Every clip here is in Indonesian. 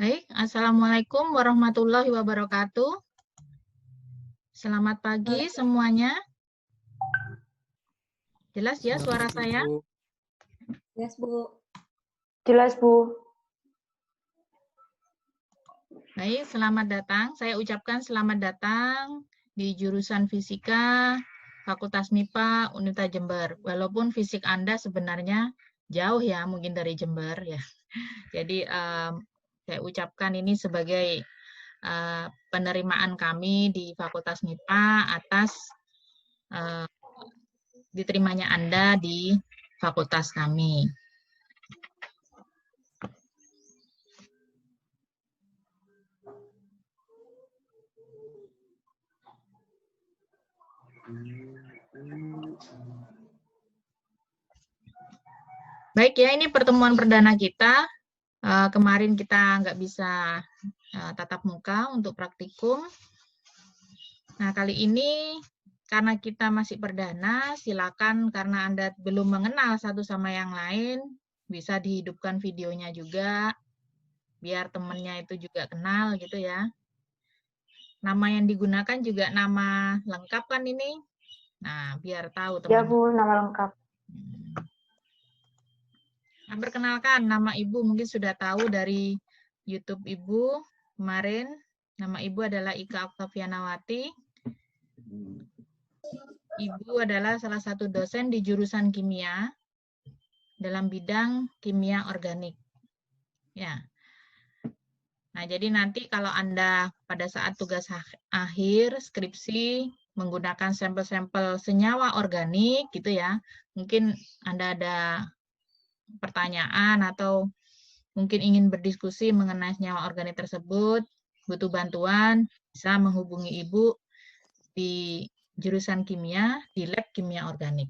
Baik, Assalamualaikum warahmatullahi wabarakatuh. Selamat pagi semuanya. Jelas ya suara saya? Jelas, Bu. Jelas, Bu. Baik, selamat datang. Saya ucapkan selamat datang di jurusan Fisika, Fakultas MIPA, Unita Jember. Walaupun fisik Anda sebenarnya jauh ya, mungkin dari Jember ya. Jadi saya ucapkan ini sebagai penerimaan kami di Fakultas MIPA atas diterimanya Anda di fakultas kami. Baik ya, ini pertemuan perdana kita. Kemarin kita nggak bisa tatap muka untuk praktikum. Nah, kali ini karena kita masih perdana, silakan karena Anda belum mengenal satu sama yang lain, bisa dihidupkan videonya juga, biar temennya itu juga kenal gitu ya. Nama yang digunakan juga nama lengkap kan ini? Nah, biar tahu teman. Ya, Bu, nama lengkap. Nah, perkenalkan, nama Ibu mungkin sudah tahu dari YouTube Ibu kemarin. Nama Ibu adalah Ika Oktavianawati. Ibu adalah salah satu dosen di jurusan kimia dalam bidang kimia organik. Ya. Nah, jadi nanti kalau Anda pada saat tugas akhir skripsi menggunakan sampel-sampel senyawa organik gitu ya, mungkin Anda ada pertanyaan atau mungkin ingin berdiskusi mengenai senyawa organik tersebut, butuh bantuan, bisa menghubungi Ibu di jurusan kimia, di lab kimia organik.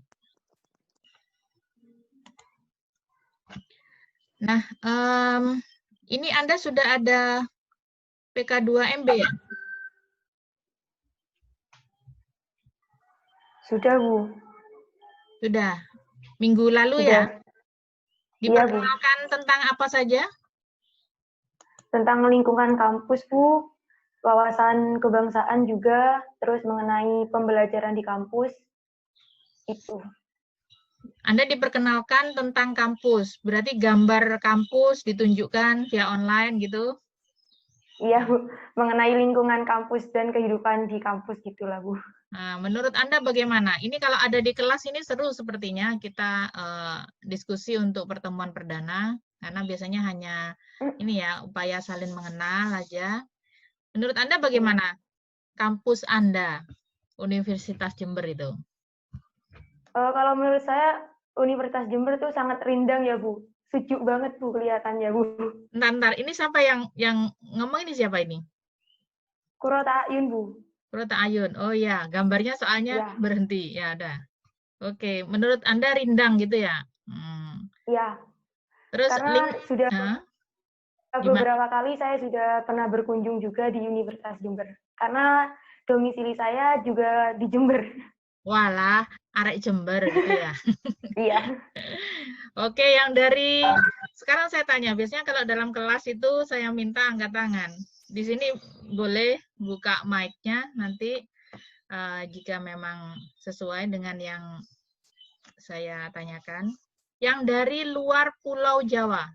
Nah, ini Anda sudah ada PK2MB ya? Sudah, Bu. Sudah. Minggu lalu Sudah. ya? Iya, Bu. Diperkenalkan tentang apa saja? Tentang lingkungan kampus, Bu. Wawasan kebangsaan juga, terus mengenai pembelajaran di kampus. Itu. Anda diperkenalkan tentang kampus, berarti gambar kampus ditunjukkan via online gitu? Iya, Bu. Mengenai lingkungan kampus dan kehidupan di kampus gitulah, Bu. Nah, menurut Anda bagaimana? Ini kalau ada di kelas ini seru sepertinya kita diskusi untuk pertemuan perdana, karena biasanya hanya ini ya, upaya saling mengenal aja. Menurut Anda bagaimana kampus Anda, Universitas Jember itu? Kalau menurut saya, Universitas Jember itu sangat rindang ya, Bu. Sejuk banget, Bu, kelihatannya, Bu. Ntar, ini siapa yang ngomong ini siapa ini? Kurota Ayun, Bu. Kurota Ayun. Oh ya, gambarnya soalnya Ya. berhenti. Ya udah. Oke, menurut Anda rindang gitu ya? Iya. Terus Karena link, sudah Hah? Gimana? beberapa kali saya sudah pernah berkunjung juga di Universitas Jember. Karena domisili saya juga di Jember. Walah, arek Jember gitu ya. Iya. Oke, yang dari sekarang saya tanya, biasanya kalau dalam kelas itu saya minta angkat tangan. Di sini boleh buka mic-nya nanti jika memang sesuai dengan yang saya tanyakan. Yang dari luar Pulau Jawa,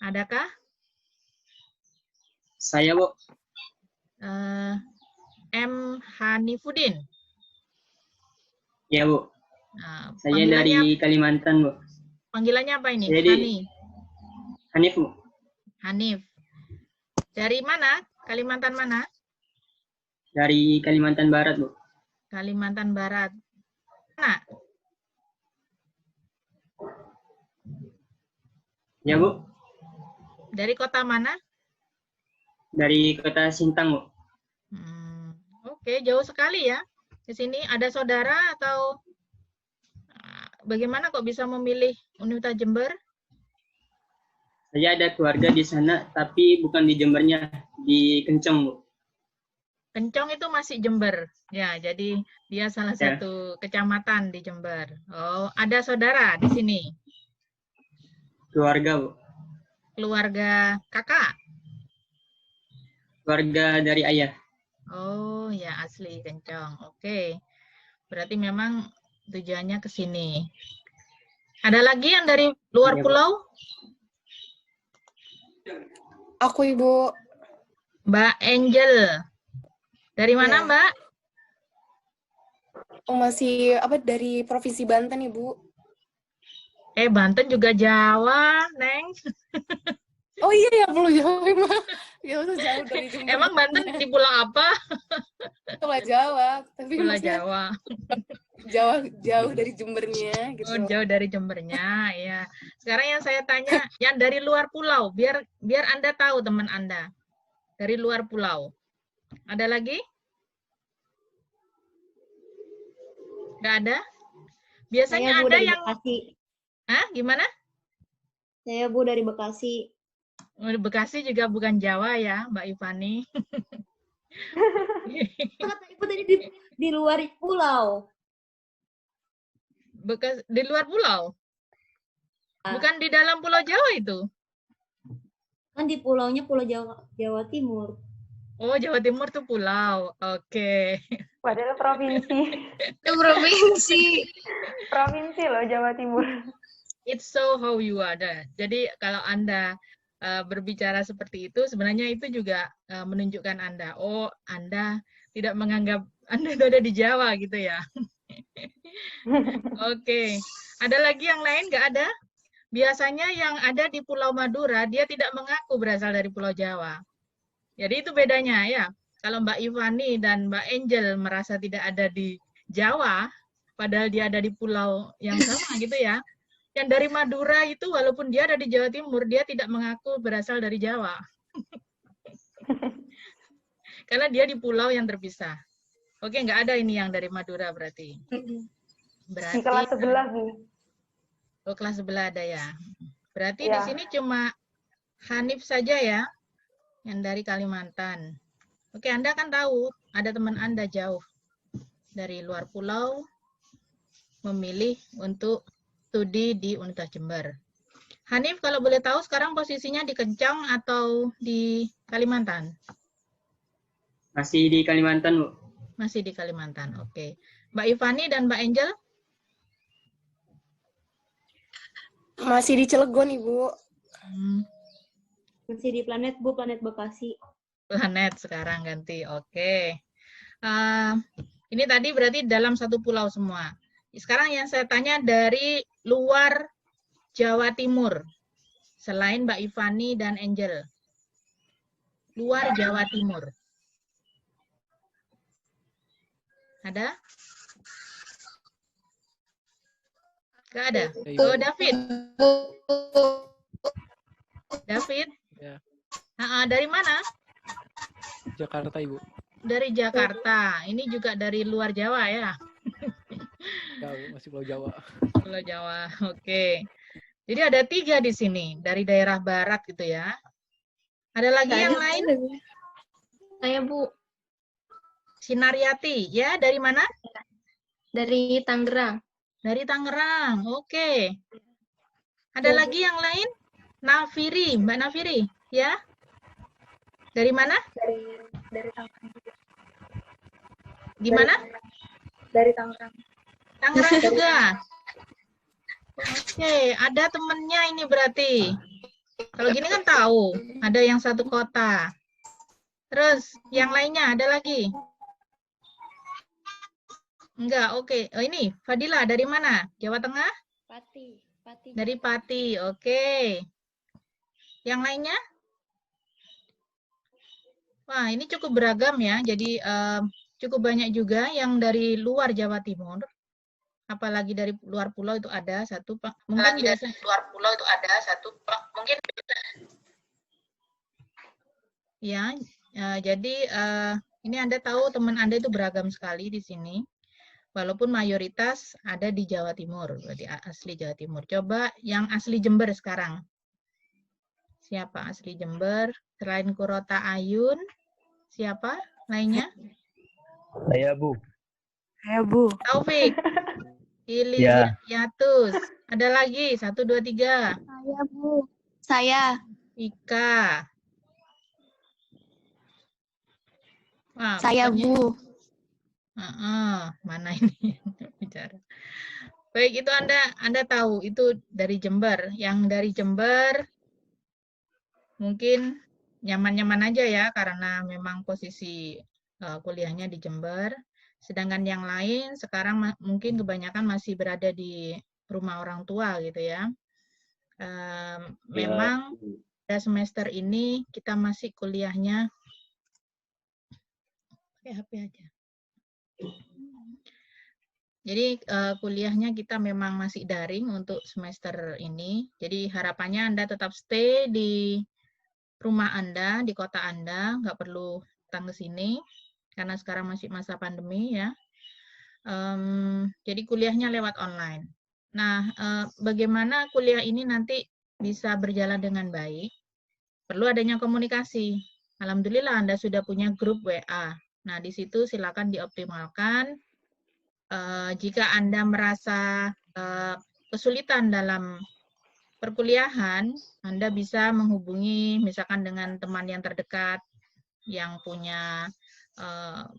adakah? Saya, Bu. M. Hanifudin. Ya, Bu. Nah, Saya dari Kalimantan, Bu. Panggilannya apa ini? Jadi, Hanif, Bu. Hanif. Dari mana? Kalimantan mana? Dari Kalimantan Barat, Bu. Kalimantan Barat. Mana? Ya, Bu. Dari kota mana? Dari kota Sintang, Bu. Oke, jauh sekali ya. Di sini ada saudara atau bagaimana kok bisa memilih Universitas Jember? Saya ada keluarga di sana, tapi bukan di Jembernya, di Kenceng, Bu. Kencong itu masih Jember. Ya, jadi dia salah satu kecamatan di Jember. Oh, ada saudara di sini? Keluarga, Bu. Keluarga kakak? Keluarga dari ayah. Oh, ya asli Kencong. Oke. Berarti memang tujuannya ke sini. Ada lagi yang dari luar pulau? Aku, Ibu. Mbak Angel. Dari mana, Mbak? Masih dari Provinsi Banten, Ibu. Banten juga Jawa, Neng. Oh iya ya, Pulau Jawa emang. Ya udah jauh dari Jember. Emang Banten di pulau apa? Pulau Jawa, tapi Pulau maksudnya Jawa. jauh dari Jembernya gitu. Oh, jauh dari Jembernya, ya. Sekarang yang saya tanya, yang dari luar pulau, biar Anda tahu teman Anda. Dari luar pulau. Ada lagi? Nggak ada? Biasanya Saya, Bu, ada dari yang... Bekasi. Hah? Gimana? Saya, Bu, dari Bekasi. Bekasi juga bukan Jawa ya, Mbak Ivani. Kata Ibu tadi di luar pulau. Di luar pulau? Bukan di dalam Pulau Jawa itu? Kan di pulaunya Pulau Jawa Timur. Oh, Jawa Timur tuh pulau. Oke. Padahal provinsi. Itu provinsi. Provinsi loh Jawa Timur. It's so how you are. Jadi kalau Anda berbicara seperti itu, sebenarnya itu juga menunjukkan Anda. Oh, Anda tidak menganggap Anda itu ada di Jawa gitu ya. Oke. Ada lagi yang lain? Nggak ada? Biasanya yang ada di Pulau Madura, dia tidak mengaku berasal dari Pulau Jawa. Jadi itu bedanya ya. Kalau Mbak Ivani dan Mbak Angel merasa tidak ada di Jawa, padahal dia ada di pulau yang sama gitu ya. Yang dari Madura itu walaupun dia ada di Jawa Timur, dia tidak mengaku berasal dari Jawa. Karena dia di pulau yang terpisah. Oke, nggak ada ini yang dari Madura berarti. Di kelas sebelah, Bu. Oh, kelas sebelah ada ya. Berarti di sini cuma Hanif saja ya, yang dari Kalimantan. Oke, Anda kan tahu ada teman Anda jauh dari luar pulau memilih untuk studi di Universitas Jember. Hanif, kalau boleh tahu sekarang posisinya di Kencang atau di Kalimantan? Masih di Kalimantan, Bu. Masih di Kalimantan, oke. Mbak Ivani dan Mbak Angel? Masih di Cilegon, Ibu. Masih di planet, Bu, planet Bekasi. Planet sekarang ganti, oke. Ini tadi berarti dalam satu pulau semua. Sekarang yang saya tanya dari luar Jawa Timur, selain Mbak Ivani dan Angel. Luar Jawa Timur. Ada? Nggak ada? Oh, David. David? Ya. Dari mana? Jakarta, Ibu. Dari Jakarta. Ini juga dari luar Jawa ya? Jauh, masih Pulau Jawa. Pulau Jawa. Oke. Jadi ada 3 di sini dari daerah barat gitu ya. Ada lagi yang lain? Saya Bu, Sinariati, ya dari mana? dari Tangerang. Dari Tangerang. Oke. Ada lagi yang lain? Nafiri, Mbak Nafiri, ya? Dari mana? Dari Tangerang. Di mana? Dari Tangerang. Tangerang juga. Oke, ada temennya ini berarti. Kalau gini kan tahu, ada yang satu kota. Terus yang lainnya ada lagi? Enggak, oke. Oh ini, Fadila dari mana? Jawa Tengah? Pati. Dari Pati, oke. Yang lainnya? Wah, ini cukup beragam ya. Jadi cukup banyak juga yang dari luar Jawa Timur. Apalagi dari luar pulau itu ada satu, Pak. Mungkin Apalagi biasa. dari luar pulau itu ada satu, Pak. Mungkin Ya, jadi ini Anda tahu teman Anda itu beragam sekali di sini. Walaupun mayoritas ada di Jawa Timur, berarti asli Jawa Timur. Coba yang asli Jember sekarang. Siapa asli Jember? Selain Kurota Ayun, siapa lainnya? Saya Bu. Taufik, Iliatus. Ada lagi, 1, 2, 3. Saya Bu. Saya. Ika. Wah, Saya pokoknya- Bu. Mana ini yang bicara? Baik, itu Anda tahu itu dari Jember. Yang dari Jember mungkin nyaman-nyaman aja ya karena memang posisi kuliahnya di Jember. Sedangkan yang lain sekarang mungkin kebanyakan masih berada di rumah orang tua gitu ya. Memang pada semester ini kita masih kuliahnya pakai HP aja. Jadi kuliahnya kita memang masih daring untuk semester ini. Jadi harapannya Anda tetap stay di rumah Anda, di kota Anda, nggak perlu datang ke sini karena sekarang masih masa pandemi ya. Jadi kuliahnya lewat online. Nah, bagaimana kuliah ini nanti bisa berjalan dengan baik? Perlu adanya komunikasi. Alhamdulillah Anda sudah punya grup WA. Nah, di situ silakan dioptimalkan. Jika Anda merasa kesulitan dalam perkuliahan, Anda bisa menghubungi misalkan dengan teman yang terdekat yang punya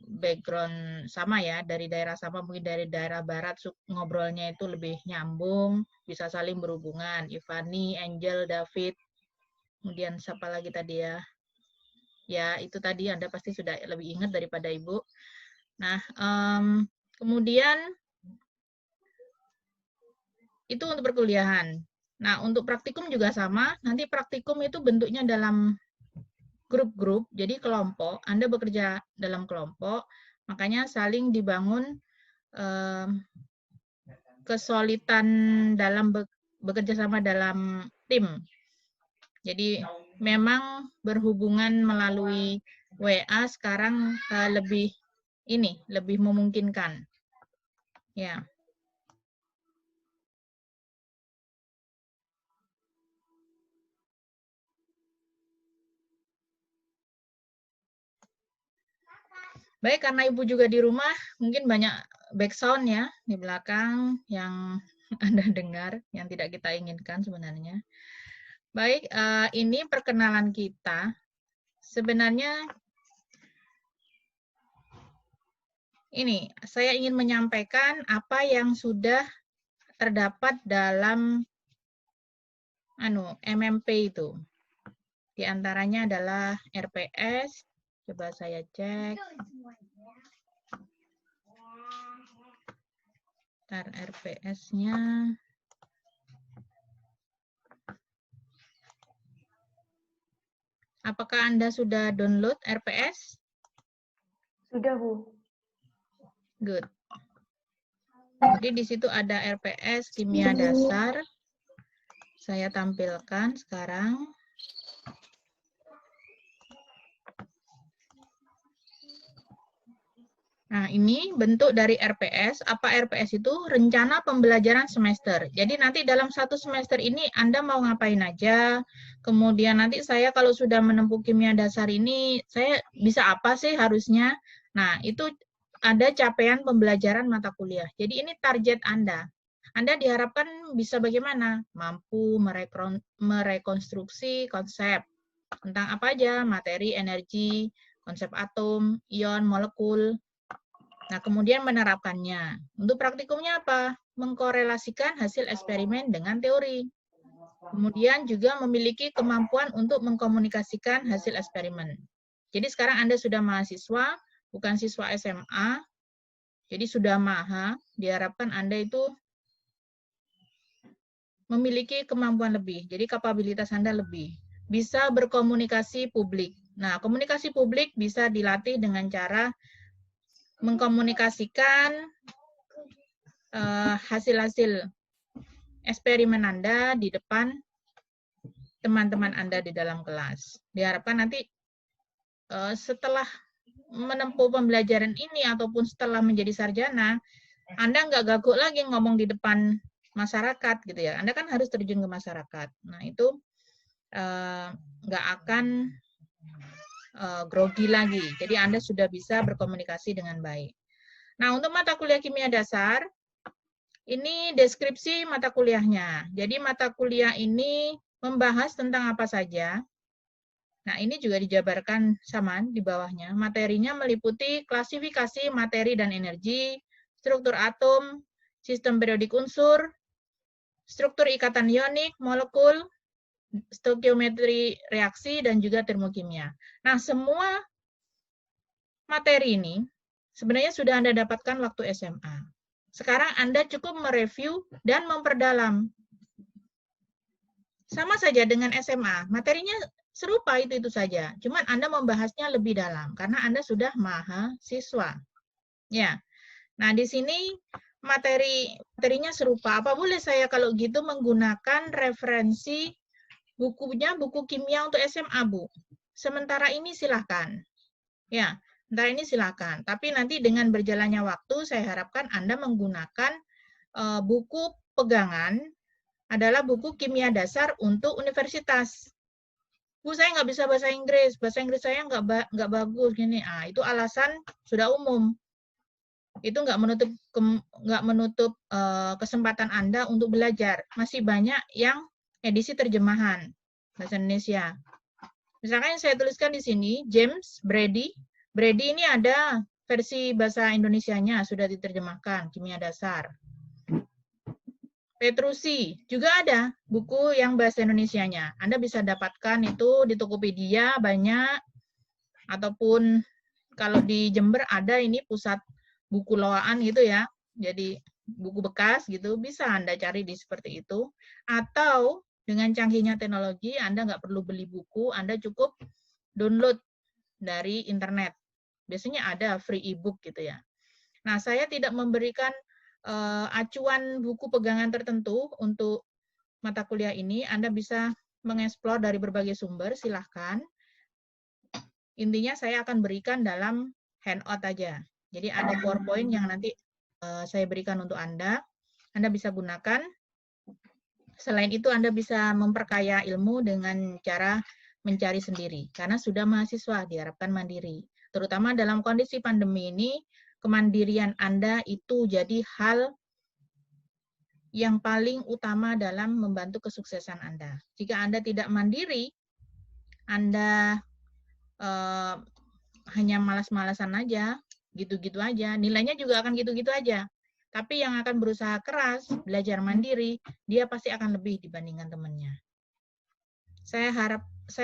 background sama ya, dari daerah sama, mungkin dari daerah barat, ngobrolnya itu lebih nyambung, bisa saling berhubungan. Ivani, Angel, David, kemudian siapa lagi tadi ya? Ya, itu tadi Anda pasti sudah lebih ingat daripada Ibu. Nah, kemudian itu untuk perkuliahan. Nah, untuk praktikum juga sama. Nanti praktikum itu bentuknya dalam grup-grup, jadi kelompok. Anda bekerja dalam kelompok, makanya saling dibangun kesulitan dalam bekerja sama dalam tim. Jadi memang berhubungan melalui WA sekarang lebih memungkinkan. Ya. Baik, karena Ibu juga di rumah, mungkin banyak background ya di belakang yang Anda dengar, yang tidak kita inginkan sebenarnya. Baik, ini perkenalan kita. Sebenarnya ini, saya ingin menyampaikan apa yang sudah terdapat dalam MMP itu. Di antaranya adalah RPS. Coba saya cek. Ntar RPS-nya. Apakah Anda sudah download RPS? Sudah, Bu. Good. Jadi di situ ada RPS kimia dasar. Saya tampilkan sekarang. Nah, ini bentuk dari RPS. Apa RPS itu? Rencana pembelajaran semester. Jadi nanti dalam satu semester ini Anda mau ngapain aja. Kemudian nanti saya kalau sudah menempuh kimia dasar ini, saya bisa apa sih harusnya. Nah, itu ada capaian pembelajaran mata kuliah. Jadi ini target Anda. Anda diharapkan bisa bagaimana? Mampu merekonstruksi konsep. Tentang apa aja? Materi, energi, konsep atom, ion, molekul. Nah, kemudian menerapkannya. Untuk praktikumnya apa? Mengkorelasikan hasil eksperimen dengan teori. Kemudian juga memiliki kemampuan untuk mengkomunikasikan hasil eksperimen. Jadi sekarang Anda sudah mahasiswa, bukan siswa SMA, jadi sudah maha, diharapkan Anda itu memiliki kemampuan lebih, jadi kapabilitas Anda lebih. Bisa berkomunikasi publik. Nah, komunikasi publik bisa dilatih dengan cara mengkomunikasikan hasil-hasil eksperimen Anda di depan teman-teman Anda di dalam kelas. Diharapkan nanti setelah menempuh pembelajaran ini ataupun setelah menjadi sarjana, Anda nggak gaguk lagi ngomong di depan masyarakat gitu ya. Anda kan harus terjun ke masyarakat. Nah, itu nggak akan grogi lagi. Jadi Anda sudah bisa berkomunikasi dengan baik. Nah, untuk mata kuliah kimia dasar, ini deskripsi mata kuliahnya. Jadi mata kuliah ini membahas tentang apa saja. Nah, ini juga dijabarkan sama di bawahnya. Materinya meliputi klasifikasi materi dan energi, struktur atom, sistem periodik unsur, struktur ikatan ionik, molekul, stoikiometri reaksi, dan juga termokimia. Nah, semua materi ini sebenarnya sudah Anda dapatkan waktu SMA. Sekarang Anda cukup mereview dan memperdalam. Sama saja dengan SMA, materinya serupa itu saja. Cuman Anda membahasnya lebih dalam karena Anda sudah mahasiswa. Ya. Nah, di sini materinya serupa. Apa boleh saya kalau gitu menggunakan referensi bukunya, buku kimia untuk SMA, Bu? Sementara ini silahkan. Ya, sementara ini silahkan. Tapi nanti dengan berjalannya waktu, saya harapkan Anda menggunakan buku pegangan adalah buku kimia dasar untuk universitas. Bu, saya nggak bisa bahasa Inggris saya nggak bagus gini. Ah, itu alasan sudah umum. Itu nggak menutup kesempatan Anda untuk belajar. Masih banyak yang edisi terjemahan bahasa Indonesia. Misalkan yang saya tuliskan di sini, James Brady. Brady ini ada versi bahasa Indonesianya sudah diterjemahkan, kimia dasar. Petrucci juga ada buku yang bahasa Indonesianya. Anda bisa dapatkan itu di Tokopedia banyak, ataupun kalau di Jember ada ini pusat buku loaan gitu ya. Jadi buku bekas gitu bisa Anda cari di seperti itu. Atau dengan canggihnya teknologi Anda nggak perlu beli buku, Anda cukup download dari internet. Biasanya ada free ebook gitu ya. Nah, saya tidak memberikan acuan buku pegangan tertentu untuk mata kuliah ini. Anda bisa mengeksplor dari berbagai sumber, silahkan. Intinya saya akan berikan dalam handout aja. Jadi ada PowerPoint yang nanti saya berikan untuk Anda. Anda bisa gunakan. Selain itu Anda bisa memperkaya ilmu dengan cara mencari sendiri. Karena sudah mahasiswa, diharapkan mandiri. Terutama dalam kondisi pandemi ini, kemandirian Anda itu jadi hal yang paling utama dalam membantu kesuksesan Anda. Jika Anda tidak mandiri, Anda hanya malas-malasan aja, gitu-gitu aja, nilainya juga akan gitu-gitu aja. Tapi yang akan berusaha keras, belajar mandiri, dia pasti akan lebih dibandingkan temannya. Saya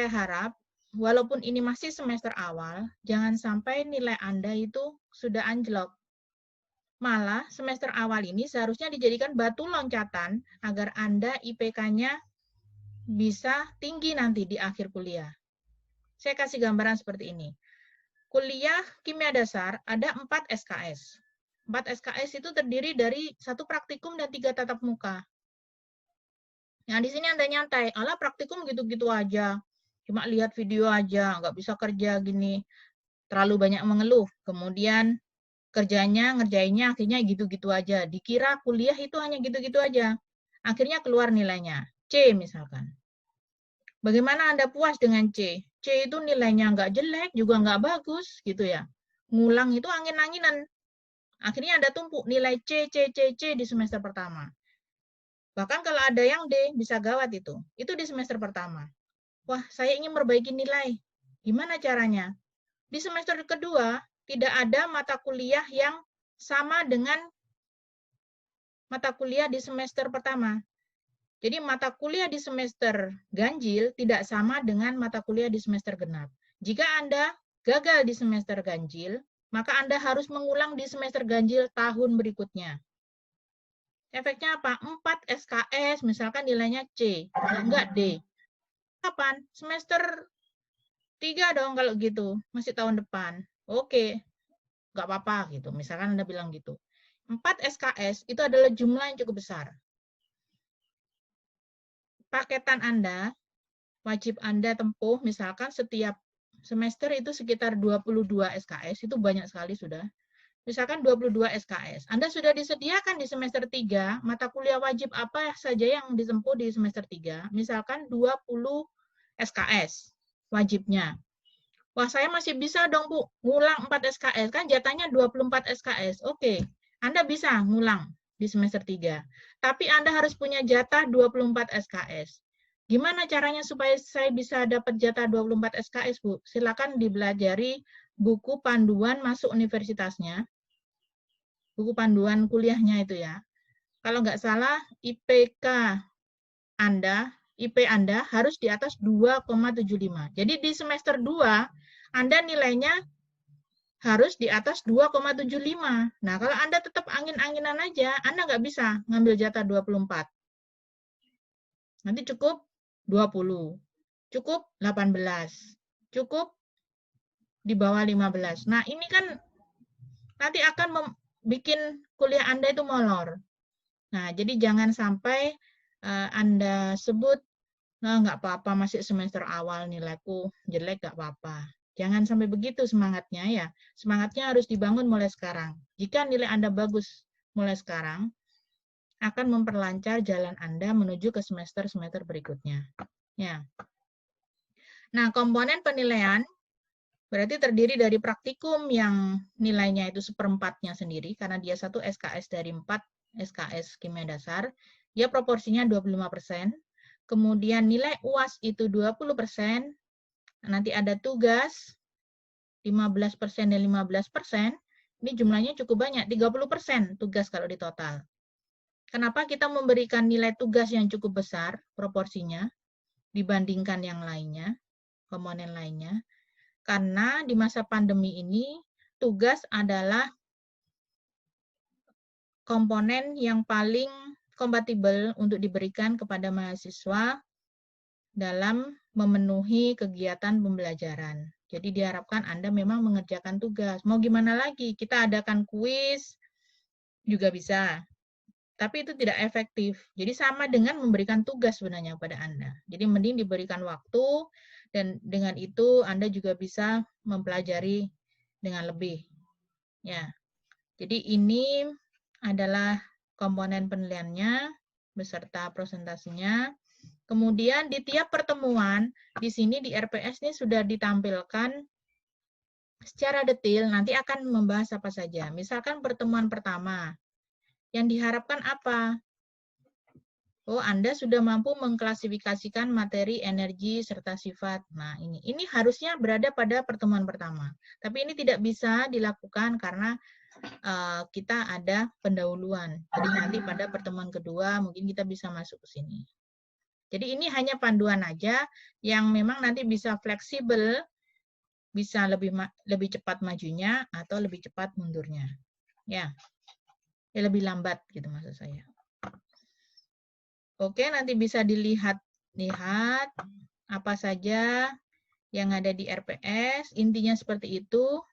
harap walaupun ini masih semester awal, jangan sampai nilai Anda itu sudah anjlok. Malah semester awal ini seharusnya dijadikan batu loncatan agar Anda IPK-nya bisa tinggi nanti di akhir kuliah. Saya kasih gambaran seperti ini. Kuliah kimia dasar ada 4 SKS. 4 SKS itu terdiri dari 1 praktikum dan 3 tatap muka. Nah, di sini Anda nyantai, alah praktikum gitu-gitu aja. Cuma lihat video aja, nggak bisa kerja gini. Terlalu banyak mengeluh. Kemudian ngerjainnya akhirnya gitu-gitu aja. Dikira kuliah itu hanya gitu-gitu aja. Akhirnya keluar nilainya C misalkan. Bagaimana Anda puas dengan C? C itu nilainya nggak jelek, juga nggak bagus gitu ya. Ngulang itu angin-anginan. Akhirnya Anda tumpuk nilai C di semester pertama. Bahkan kalau ada yang D, bisa gawat itu. Itu di semester pertama. Wah, saya ingin memperbaiki nilai. Gimana caranya? Di semester kedua, tidak ada mata kuliah yang sama dengan mata kuliah di semester pertama. Jadi mata kuliah di semester ganjil tidak sama dengan mata kuliah di semester genap. Jika Anda gagal di semester ganjil, maka Anda harus mengulang di semester ganjil tahun berikutnya. Efeknya apa? 4 SKS, misalkan nilainya C, enggak D. Kapan? Semester 3 dong kalau gitu, masih tahun depan. Oke, enggak apa-apa gitu. Misalkan Anda bilang gitu. 4 SKS itu adalah jumlah yang cukup besar. Paketan Anda, wajib Anda tempuh, misalkan setiap semester itu sekitar 22 SKS, itu banyak sekali sudah. Misalkan 22 SKS. Anda sudah disediakan di semester 3, mata kuliah wajib apa saja yang ditempuh di semester 3. Misalkan 20 SKS wajibnya. Wah, saya masih bisa dong, Bu, ngulang 4 SKS. Kan jatahnya 24 SKS. Oke, Anda bisa ngulang di semester 3. Tapi Anda harus punya jatah 24 SKS. Gimana caranya supaya saya bisa dapat jatah 24 SKS, Bu? Silakan dibelajari buku panduan masuk universitasnya. Buku panduan kuliahnya itu ya. Kalau nggak salah, IP Anda harus di atas 2,75. Jadi di semester 2, Anda nilainya harus di atas 2,75. Nah, kalau Anda tetap angin-anginan aja, Anda nggak bisa ngambil jatah 24. Nanti cukup 20, cukup 18, cukup di bawah 15. Nah, ini kan nanti akan bikin kuliah Anda itu molor. Nah, jadi jangan sampai Anda sebut, nah, nggak apa-apa, masih semester awal nilaiku jelek, nggak apa-apa. Jangan sampai begitu semangatnya ya. Semangatnya harus dibangun mulai sekarang. Jika nilai Anda bagus mulai sekarang, akan memperlancar jalan Anda menuju ke semester-semester berikutnya. Ya. Nah, komponen penilaian berarti terdiri dari praktikum yang nilainya itu 1/4-nya sendiri, karena dia satu SKS dari 4 SKS kimia dasar, dia proporsinya 25%. Kemudian nilai UAS itu 20%, nanti ada tugas 15% dan 15%, ini jumlahnya cukup banyak, 30% tugas kalau di total. Kenapa kita memberikan nilai tugas yang cukup besar proporsinya dibandingkan yang lainnya, komponen lainnya? Karena di masa pandemi ini, tugas adalah komponen yang paling kompatibel untuk diberikan kepada mahasiswa dalam memenuhi kegiatan pembelajaran. Jadi diharapkan Anda memang mengerjakan tugas. Mau gimana lagi? Kita adakan kuis juga bisa. Tapi itu tidak efektif. Jadi sama dengan memberikan tugas sebenarnya pada Anda. Jadi mending diberikan waktu, dan dengan itu Anda juga bisa mempelajari dengan lebih. Ya. Jadi ini adalah komponen penilaiannya beserta presentasinya. Kemudian di tiap pertemuan, di sini di RPS ini sudah ditampilkan secara detail, nanti akan membahas apa saja. Misalkan pertemuan pertama, yang diharapkan apa? Oh, Anda sudah mampu mengklasifikasikan materi, energi, serta sifat. Nah, ini harusnya berada pada pertemuan pertama. Tapi ini tidak bisa dilakukan karena kita ada pendahuluan. Jadi nanti pada pertemuan kedua mungkin kita bisa masuk ke sini. Jadi ini hanya panduan aja yang memang nanti bisa fleksibel, bisa lebih cepat majunya atau lebih cepat mundurnya. Ya, lebih lambat gitu maksud saya. Oke, nanti bisa dilihat apa saja yang ada di RPS, intinya seperti itu.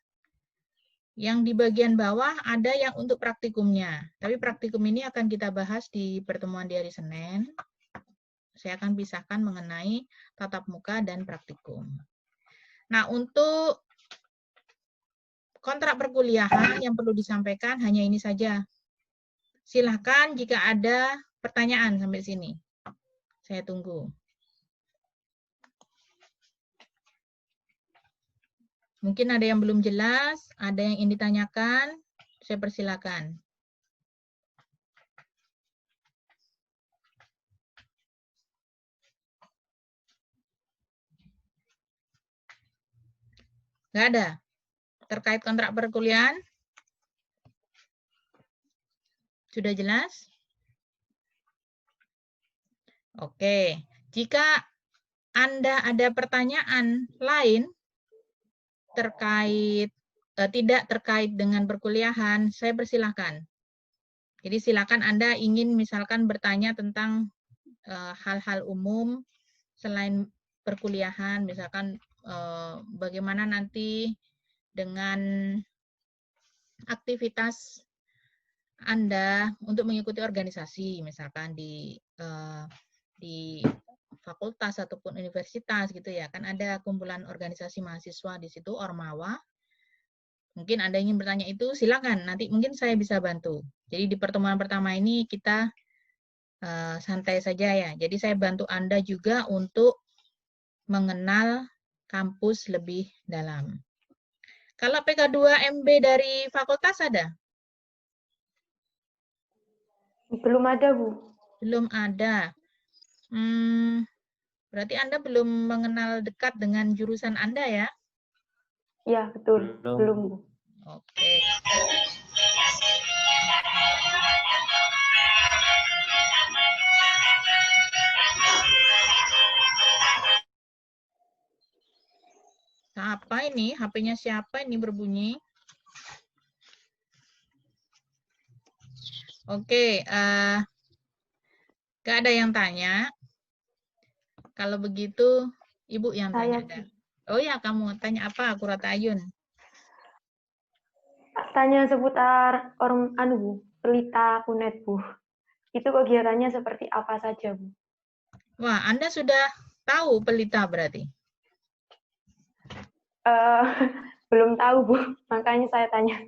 Yang di bagian bawah ada yang untuk praktikumnya, tapi praktikum ini akan kita bahas di pertemuan di hari Senin. Saya akan pisahkan mengenai tatap muka dan praktikum. Nah, untuk kontrak perkuliahan yang perlu disampaikan hanya ini saja. Silahkan jika ada pertanyaan sampai sini. Saya tunggu. Mungkin ada yang belum jelas, ada yang ingin ditanyakan, saya persilakan. Nggak ada? Terkait kontrak perkuliahan? Sudah jelas? Oke. Jika Anda ada pertanyaan lain terkait tidak terkait dengan perkuliahan, saya persilahkan. Jadi silakan Anda ingin misalkan bertanya tentang hal-hal umum selain perkuliahan, misalkan bagaimana nanti dengan aktivitas Anda untuk mengikuti organisasi, misalkan di fakultas ataupun universitas gitu ya, kan ada kumpulan organisasi mahasiswa di situ, Ormawa. Mungkin Anda ingin bertanya itu, silakan. Nanti mungkin saya bisa bantu. Jadi di pertemuan pertama ini kita santai saja ya. Jadi saya bantu Anda juga untuk mengenal kampus lebih dalam. Kalau PK2MB dari fakultas ada? Belum ada, Bu. Belum ada. Berarti Anda belum mengenal dekat dengan jurusan Anda ya? Ya, betul. Belum, Bu. Oke. Apa ini? HP-nya siapa ini berbunyi? Oke, gak ada yang tanya. Kalau begitu, Ibu yang tanya. Saya. Oh ya, kamu tanya apa, Kurata Ayun? Tanya seputar Bu, Pelita Kunet, Bu. Itu kegiatannya seperti apa saja, Bu? Wah, Anda sudah tahu Pelita berarti? Belum tahu, Bu. Makanya saya tanya.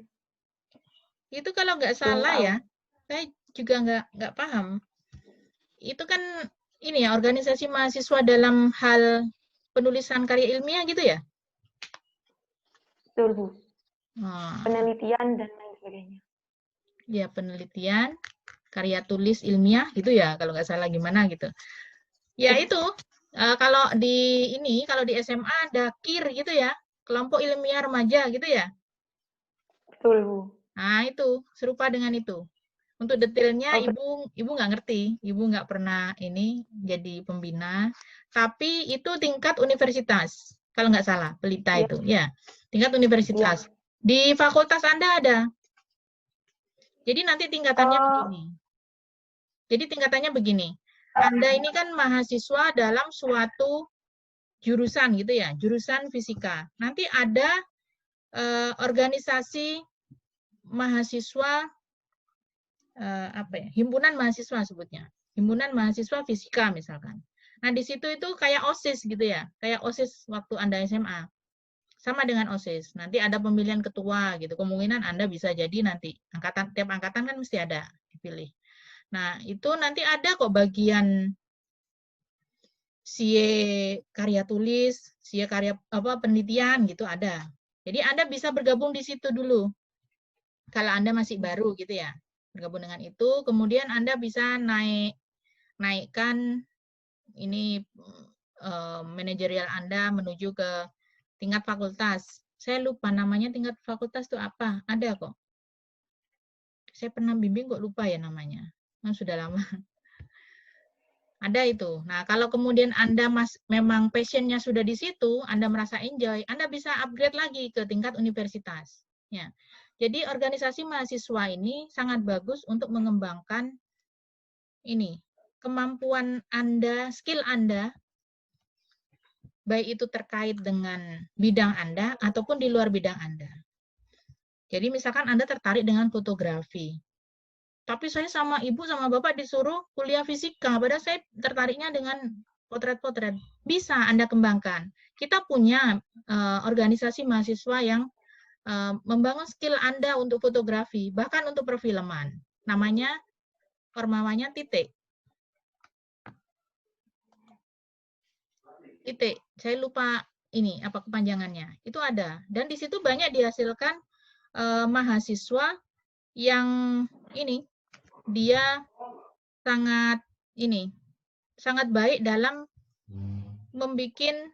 Itu kalau nggak salah ya, saya juga nggak paham. Itu kan ini ya, organisasi mahasiswa dalam hal penulisan karya ilmiah gitu ya? Betul, Bu. Nah, Penelitian dan lain sebagainya. ya, penelitian, karya tulis ilmiah gitu ya, kalau nggak salah gimana gitu. Ya itu, kalau di SMA ada KIR gitu ya, kelompok ilmiah remaja gitu ya. Betul, Bu. Nah itu, serupa dengan itu. Untuk detailnya ibu nggak ngerti, ibu nggak pernah ini jadi pembina, tapi itu tingkat universitas, kalau nggak salah, Pelita itu, ya, tingkat universitas. Di fakultas Anda ada. Jadi nanti tingkatannya begini. Jadi tingkatannya begini. Anda ini kan mahasiswa dalam suatu jurusan gitu ya, jurusan fisika. Nanti ada organisasi mahasiswa himpunan mahasiswa sebutnya, himpunan mahasiswa fisika misalkan. Nah di situ itu kayak OSIS gitu ya, kayak OSIS waktu Anda SMA, sama dengan OSIS. Nanti ada pemilihan ketua gitu, kemungkinan Anda bisa jadi nanti tiap angkatan kan mesti ada dipilih. Nah itu nanti ada kok bagian SIE karya tulis, SIE karya penelitian gitu ada. Jadi Anda bisa bergabung di situ dulu. Kalau Anda masih baru gitu ya. Bergabung dengan itu, kemudian Anda bisa naikkan ini manajerial Anda menuju ke tingkat fakultas. Saya lupa namanya tingkat fakultas itu apa? Ada kok. Saya pernah bimbing kok lupa ya namanya. Sudah lama. Ada itu. Nah, kalau kemudian Anda memang passion-nya sudah di situ, Anda merasa enjoy, Anda bisa upgrade lagi ke tingkat universitas. Ya. Jadi organisasi mahasiswa ini sangat bagus untuk mengembangkan ini kemampuan Anda, skill Anda, baik itu terkait dengan bidang Anda ataupun di luar bidang Anda. Jadi misalkan Anda tertarik dengan fotografi, tapi saya sama ibu sama bapak disuruh kuliah fisika, padahal saya tertariknya dengan potret-potret. Bisa Anda kembangkan. Kita punya organisasi mahasiswa yang membangun skill Anda untuk fotografi, bahkan untuk perfilman. Namanya titik. Titik. Saya lupa ini apa kepanjangannya. Itu ada. Dan di situ banyak dihasilkan mahasiswa yang ini dia sangat baik dalam membuat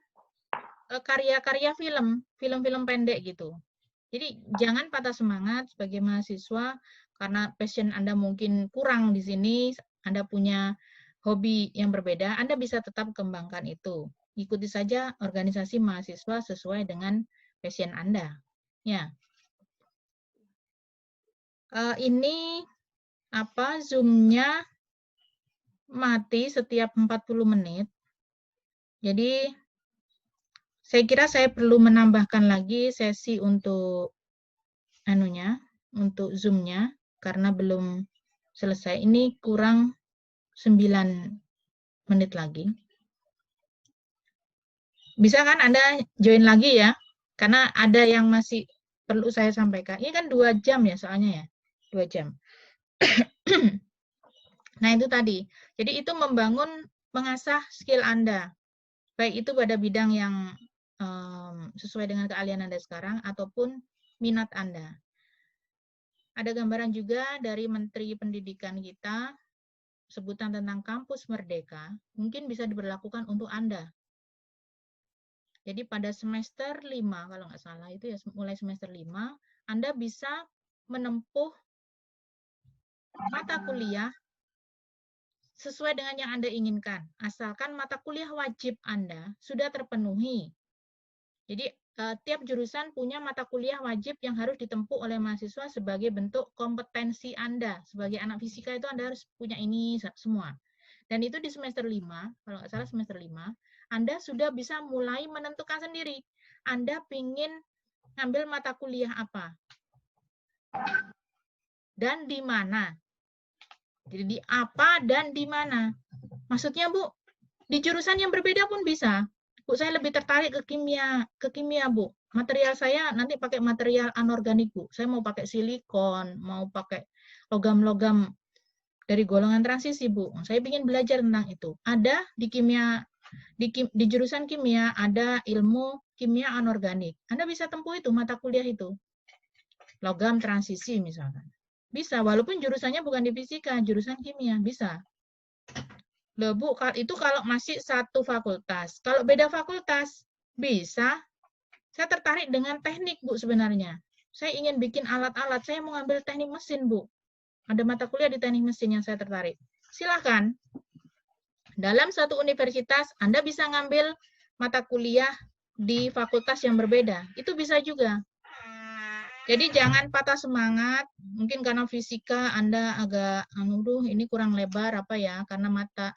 karya-karya film-film pendek gitu. Jadi jangan patah semangat sebagai mahasiswa karena passion Anda mungkin kurang di sini, Anda punya hobi yang berbeda, Anda bisa tetap kembangkan itu. Ikuti saja organisasi mahasiswa sesuai dengan passion Anda. Ya. Ini Zoom-nya mati setiap 40 menit. Jadi saya kira saya perlu menambahkan lagi sesi untuk untuk Zoom-nya karena belum selesai. Ini kurang 9 menit lagi. Bisa kan Anda join lagi ya? Karena ada yang masih perlu saya sampaikan. Ini kan 2 jam ya soalnya ya. 2 jam. Nah, itu tadi. Jadi itu mengasah skill Anda. Baik itu pada bidang yang sesuai dengan keahlian Anda sekarang ataupun minat Anda. Ada gambaran juga dari Menteri Pendidikan kita, sebutan tentang Kampus Merdeka, mungkin bisa diberlakukan untuk Anda. Jadi pada semester 5, kalau nggak salah, itu ya mulai semester 5, Anda bisa menempuh mata kuliah sesuai dengan yang Anda inginkan, asalkan mata kuliah wajib Anda sudah terpenuhi. Jadi, tiap jurusan punya mata kuliah wajib yang harus ditempuh oleh mahasiswa sebagai bentuk kompetensi Anda. Sebagai anak fisika itu Anda harus punya ini semua. Dan itu di semester 5, kalau nggak salah semester 5, Anda sudah bisa mulai menentukan sendiri. Anda ingin ngambil mata kuliah apa? Dan di mana? Jadi di apa dan di mana? Maksudnya, Bu, di jurusan yang berbeda pun bisa. Bu, saya lebih tertarik ke kimia, Bu. Material saya nanti pakai material anorganik, Bu. Saya mau pakai silikon, mau pakai logam-logam dari golongan transisi, Bu. Saya ingin belajar tentang itu. Ada di kimia, di jurusan kimia, ada ilmu kimia anorganik. Anda bisa tempuh itu, mata kuliah itu. Logam transisi misalkan. Bisa, walaupun jurusannya bukan di fisika, jurusan kimia, bisa. Loh, Bu, itu kalau masih satu fakultas. Kalau beda fakultas, bisa. Saya tertarik dengan teknik, Bu, sebenarnya. Saya ingin bikin alat-alat. Saya mau ngambil teknik mesin, Bu. Ada mata kuliah di teknik mesin yang saya tertarik. Silakan. Dalam satu universitas, Anda bisa ngambil mata kuliah di fakultas yang berbeda. Itu bisa juga. Jadi jangan patah semangat. Mungkin karena fisika Anda agak, ini kurang lebar apa ya, karena mata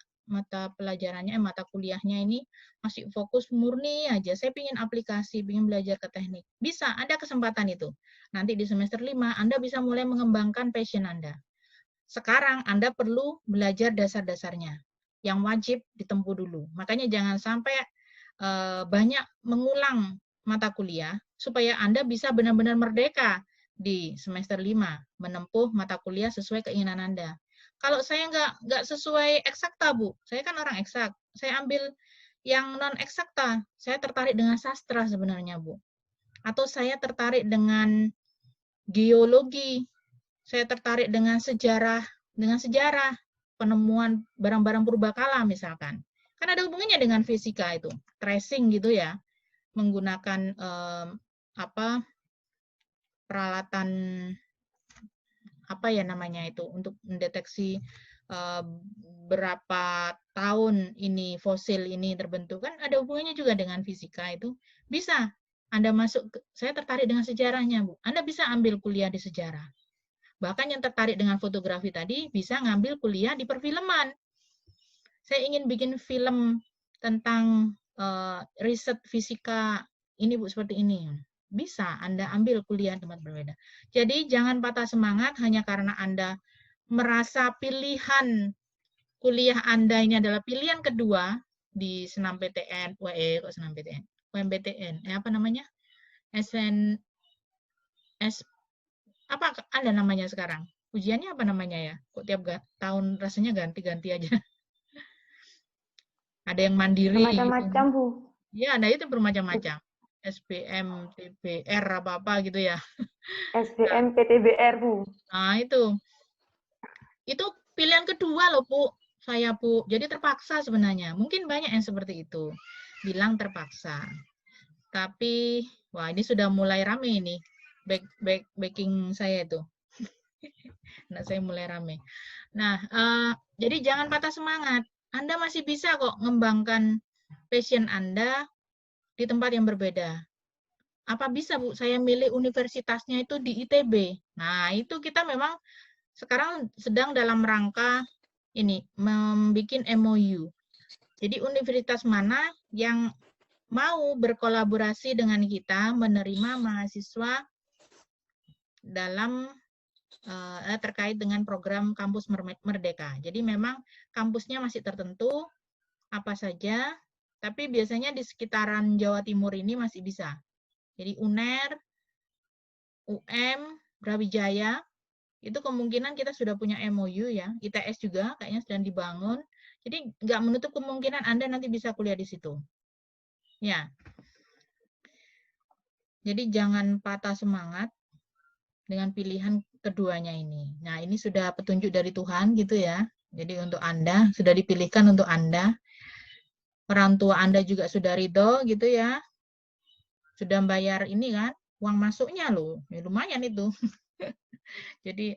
pelajarannya, mata kuliahnya ini masih fokus murni aja. Saya ingin aplikasi, ingin belajar ke teknik. Bisa, ada kesempatan itu. Nanti di semester 5, Anda bisa mulai mengembangkan passion Anda. Sekarang Anda perlu belajar dasar-dasarnya, yang wajib ditempuh dulu. Makanya jangan sampai banyak mengulang mata kuliah, supaya Anda bisa benar-benar merdeka di semester 5, menempuh mata kuliah sesuai keinginan Anda. Kalau saya nggak sesuai eksakta, Bu, saya kan orang eksak, saya ambil yang non-eksakta, saya tertarik dengan sastra sebenarnya, Bu. Atau saya tertarik dengan geologi, saya tertarik dengan sejarah penemuan barang-barang purbakala misalkan. Kan ada hubungannya dengan fisika itu, tracing gitu ya, menggunakan peralatan apa ya namanya itu untuk mendeteksi berapa tahun ini fosil ini terbentuk, kan ada hubungannya juga dengan fisika itu. Bisa Anda masuk, saya tertarik dengan sejarahnya, Bu. Anda bisa ambil kuliah di sejarah. Bahkan yang tertarik dengan fotografi tadi bisa ngambil kuliah di perfilman. Saya ingin bikin film tentang riset fisika ini, Bu, seperti ini. Bisa Anda ambil kuliah tempat berbeda. Jadi jangan patah semangat hanya karena Anda merasa pilihan kuliah Anda ini adalah pilihan kedua di senam PTN, UMBTN, apa namanya? apa ada namanya sekarang? Ujiannya apa namanya ya? Kok tiap tahun rasanya ganti-ganti aja. Ada yang mandiri gitu. Macam-macam, Bu. Ya, ada itu bermacam-macam. SBM, TBR, apa-apa gitu ya. SBM, PTBR, Bu. Nah, itu pilihan kedua loh, Bu. Saya, Bu. Jadi terpaksa sebenarnya. Mungkin banyak yang seperti itu. Bilang terpaksa. Tapi, wah ini sudah mulai rame ini. Backing saya itu. Nah, saya mulai rame. Nah, jadi jangan patah semangat. Anda masih bisa kok ngembangkan passion Anda di tempat yang berbeda. Apa bisa, Bu? Saya milih universitasnya itu di ITB. Nah, itu kita memang sekarang sedang dalam rangka ini, membuat MOU. Jadi universitas mana yang mau berkolaborasi dengan kita menerima mahasiswa dalam terkait dengan program Kampus Merdeka. Jadi memang kampusnya masih tertentu, apa saja, tapi biasanya di sekitaran Jawa Timur ini masih bisa. Jadi UNER, UM, Brawijaya, itu kemungkinan kita sudah punya MOU ya, ITS juga kayaknya sedang dibangun. Jadi nggak menutup kemungkinan Anda nanti bisa kuliah di situ. Ya. Jadi jangan patah semangat dengan pilihan keduanya ini. Nah, ini sudah petunjuk dari Tuhan gitu ya. Jadi untuk Anda, sudah dipilihkan untuk Anda. Orang tua Anda juga sudah ridho gitu ya. Sudah bayar ini kan, uang masuknya loh. Ya, lumayan itu. Jadi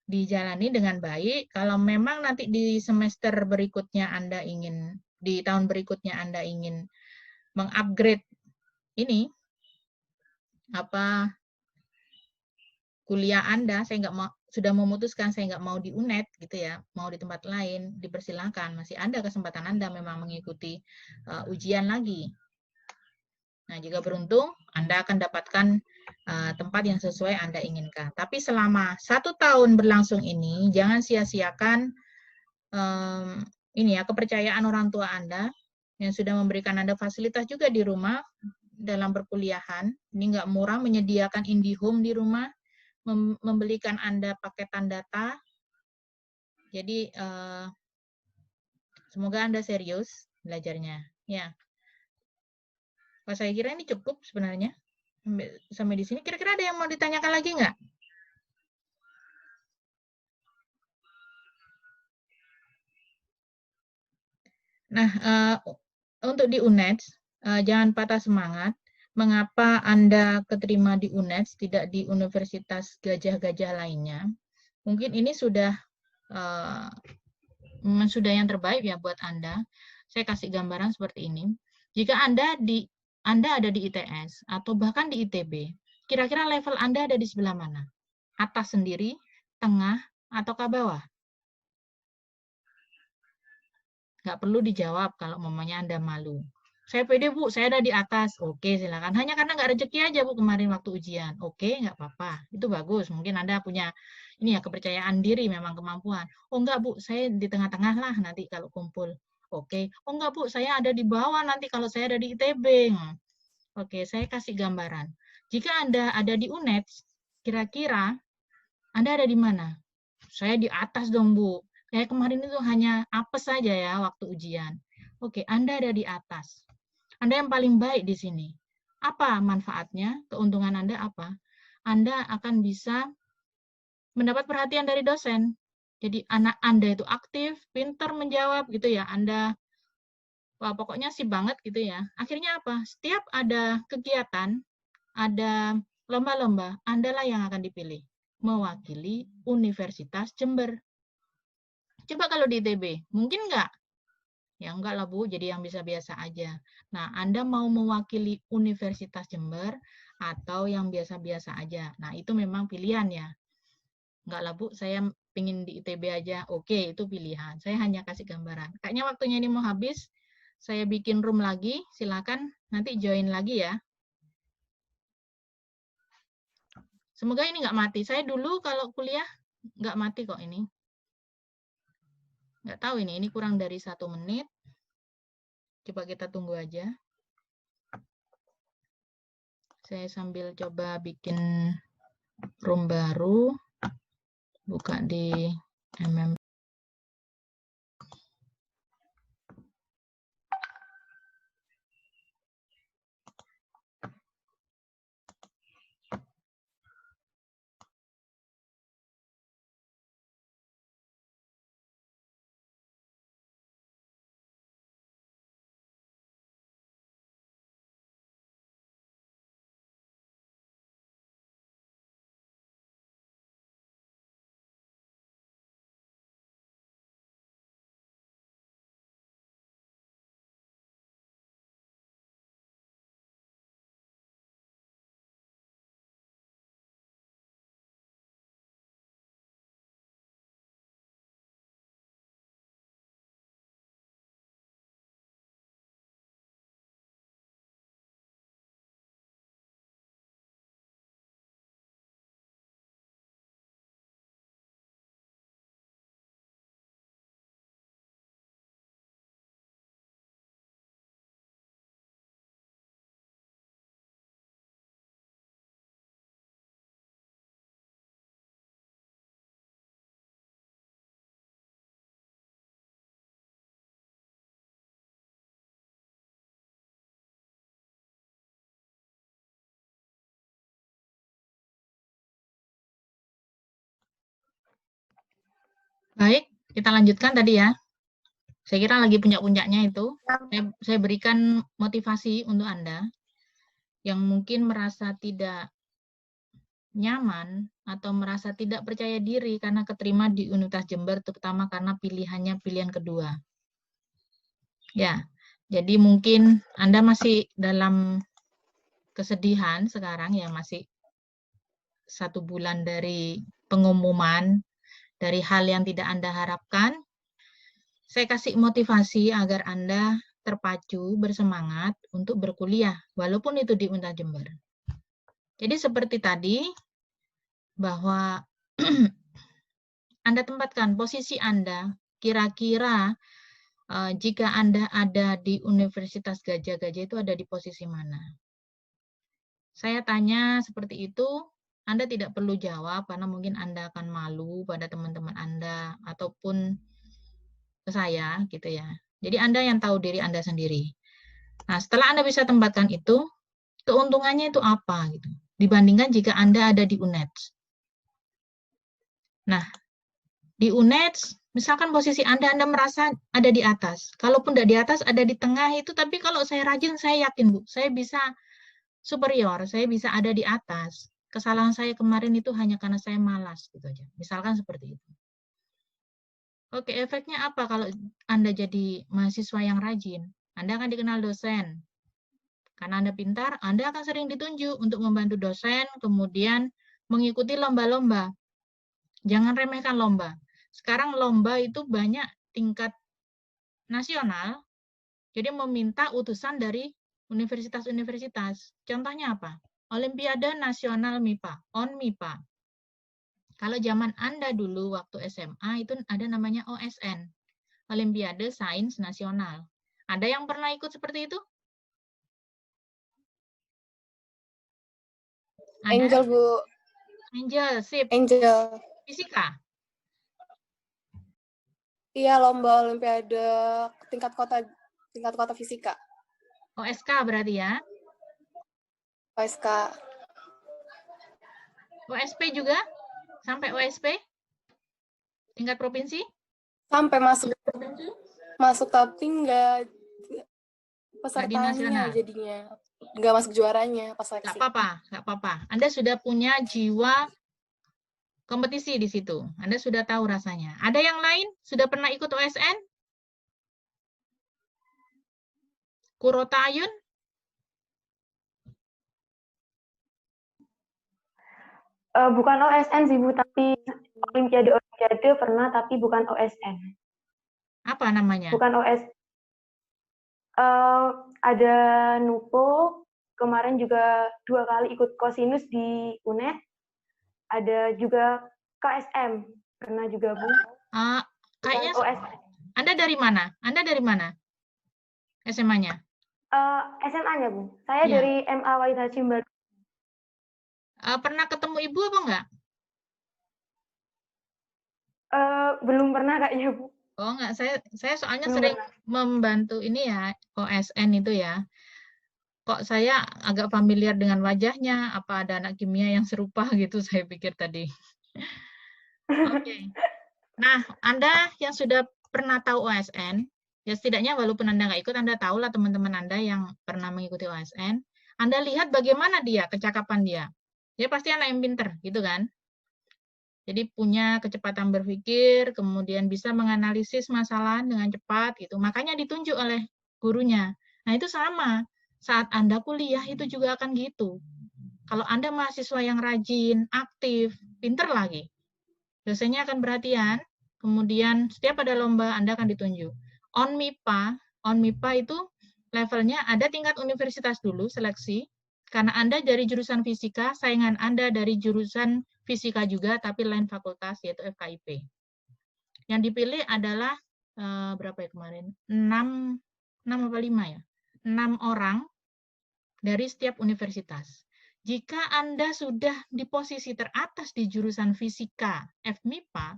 dijalani dengan baik. Kalau memang nanti di semester berikutnya Anda ingin, di tahun berikutnya Anda ingin mengupgrade ini, kuliah Anda, saya nggak mau, sudah memutuskan saya nggak mau di UNED gitu ya, mau di tempat lain, dipersilahkan. Masih ada kesempatan Anda memang mengikuti ujian lagi. Nah, jika beruntung, Anda akan dapatkan tempat yang sesuai Anda inginkan. Tapi selama 1 tahun berlangsung ini, jangan sia-siakan ini ya, kepercayaan orang tua Anda yang sudah memberikan Anda fasilitas juga di rumah dalam perkuliahan. Ini nggak murah, menyediakan IndiHome di rumah, membelikan Anda paketan data. Jadi semoga Anda serius belajarnya. Ya. Pak, saya kira ini cukup sebenarnya sampai di sini. Kira-kira ada yang mau ditanyakan lagi nggak? Nah, untuk di UNED, jangan patah semangat. Mengapa Anda keterima di UNED, tidak di universitas gajah-gajah lainnya? Mungkin ini sudah yang terbaik ya buat Anda. Saya kasih gambaran seperti ini. Jika Anda ada di ITS atau bahkan di ITB, kira-kira level Anda ada di sebelah mana? Atas sendiri, tengah, atau ke bawah? Nggak perlu dijawab kalau mamanya Anda malu. Saya pede, Bu, saya ada di atas. Oke, silakan. Hanya karena nggak rezeki aja, Bu, kemarin waktu ujian. Oke, nggak apa-apa. Itu bagus. Mungkin Anda punya ini ya, kepercayaan diri, memang kemampuan. Oh, enggak, Bu, saya di tengah-tengah lah nanti kalau kumpul. Oke. Oh, enggak, Bu, saya ada di bawah nanti kalau saya ada di ITB. Oke, saya kasih gambaran. Jika Anda ada di UNED, kira-kira Anda ada di mana? Saya di atas dong, Bu. Kayak kemarin itu hanya apes saja ya waktu ujian. Oke, Anda ada di atas. Anda yang paling baik di sini. Apa manfaatnya? Keuntungan Anda apa? Anda akan bisa mendapat perhatian dari dosen. Jadi anak Anda itu aktif, pintar menjawab gitu ya. Anda, wah pokoknya sih banget gitu ya. Akhirnya apa? Setiap ada kegiatan, ada lomba-lomba, Anda lah yang akan dipilih mewakili Universitas Jember. Coba kalau di ITB, mungkin nggak? Ya enggak lah Bu, jadi yang bisa-biasa aja. Nah, Anda mau mewakili Universitas Jember atau yang biasa-biasa aja. Nah, itu memang pilihan ya. Enggak lah Bu, saya pingin di ITB aja. Oke, itu pilihan. Saya hanya kasih gambaran. Kayaknya waktunya ini mau habis. Saya bikin room lagi. Silakan nanti join lagi ya. Semoga ini nggak mati. Saya dulu kalau kuliah nggak mati kok ini. Nggak tahu ini kurang dari 1 menit. Coba kita tunggu aja. Saya sambil coba bikin room baru, buka di MM. Baik, kita lanjutkan tadi ya. Saya kira lagi puncak-puncaknya itu. Saya berikan motivasi untuk Anda yang mungkin merasa tidak nyaman atau merasa tidak percaya diri karena keterima di Universitas Jember, terutama karena pilihannya pilihan kedua. Ya, jadi mungkin Anda masih dalam kesedihan sekarang ya, masih 1 bulan dari pengumuman, dari hal yang tidak Anda harapkan. Saya kasih motivasi agar Anda terpacu, bersemangat untuk berkuliah, walaupun itu di Universitas Jember. Jadi seperti tadi, bahwa Anda tempatkan posisi Anda, kira-kira jika Anda ada di Universitas Gadjah Gajah itu ada di posisi mana? Saya tanya seperti itu, Anda tidak perlu jawab karena mungkin Anda akan malu pada teman-teman Anda ataupun ke saya gitu ya. Jadi Anda yang tahu diri Anda sendiri. Nah, setelah Anda bisa tempatkan itu, keuntungannya itu apa gitu dibandingkan jika Anda ada di UNEDS. Nah, di UNEDS misalkan posisi Anda merasa ada di atas. Kalaupun tidak di atas, ada di tengah itu, tapi kalau saya rajin, saya yakin Bu, saya bisa superior, saya bisa ada di atas. Kesalahan saya kemarin itu hanya karena saya malas gitu aja. Misalkan seperti itu. Oke, efeknya apa kalau Anda jadi mahasiswa yang rajin? Anda akan dikenal dosen. Karena Anda pintar, Anda akan sering ditunjuk untuk membantu dosen, kemudian mengikuti lomba-lomba. Jangan remehkan lomba. Sekarang lomba itu banyak tingkat nasional, jadi meminta utusan dari universitas-universitas. Contohnya apa? Olimpiade Nasional MIPA, ONMIPA. Kalau zaman Anda dulu waktu SMA itu ada namanya OSN, Olimpiade Sains Nasional. Ada yang pernah ikut seperti itu? Ada? Angel, Bu. Angel, sip. Angel. Fisika? Iya, lomba olimpiade tingkat kota fisika. OSK berarti ya? OSK. OSP juga? Sampai OSP? Tingkat provinsi? Sampai masuk tapi nggak pesertanya nasional. jadinya. Nggak masuk juaranya pas seleksi. Nggak apa-apa. Anda sudah punya jiwa kompetisi di situ. Anda sudah tahu rasanya. Ada yang lain? Sudah pernah ikut OSN? Kurotayun? Bukan OSN sih Bu, tapi Olimpiade pernah, tapi bukan OSN. Apa namanya? Bukan OS. Ada NUPO, kemarin juga 2 kali ikut kosinus di UNED. Ada juga KSM, pernah juga Bu. Kayaknya OSN. Anda dari mana? Anda dari mana? SMA-nya? SMA-nya Bu. Saya Ya. dari MA Waitha Jember. Pernah ketemu Ibu apa enggak? Belum pernah kayaknya, Bu. Oh enggak, saya soalnya Belum sering pernah. membantu ini ya, OSN itu ya. Kok saya agak familiar dengan wajahnya, apa ada anak kimia yang serupa gitu, saya pikir tadi. Oke. Nah, Anda yang sudah pernah tahu OSN, ya setidaknya walaupun Anda nggak ikut, Anda tahulah teman-teman Anda yang pernah mengikuti OSN. Anda lihat bagaimana dia, kecakapan dia. Dia pasti anak yang pinter, gitu kan? Jadi punya kecepatan berpikir, kemudian bisa menganalisis masalah dengan cepat, gitu. Makanya ditunjuk oleh gurunya. Nah, itu sama. Saat Anda kuliah itu juga akan gitu. Kalau Anda mahasiswa yang rajin, aktif, pinter lagi, dosennya akan perhatian, kemudian setiap ada lomba Anda akan ditunjuk. On MIPA itu levelnya ada tingkat universitas dulu, seleksi, karena Anda dari jurusan fisika, saingan Anda dari jurusan fisika juga, tapi lain fakultas, yaitu FKIP. Yang dipilih adalah, berapa ya kemarin? 6 apa 5 ya? 6 orang dari setiap universitas. Jika Anda sudah di posisi teratas di jurusan fisika FMIPA,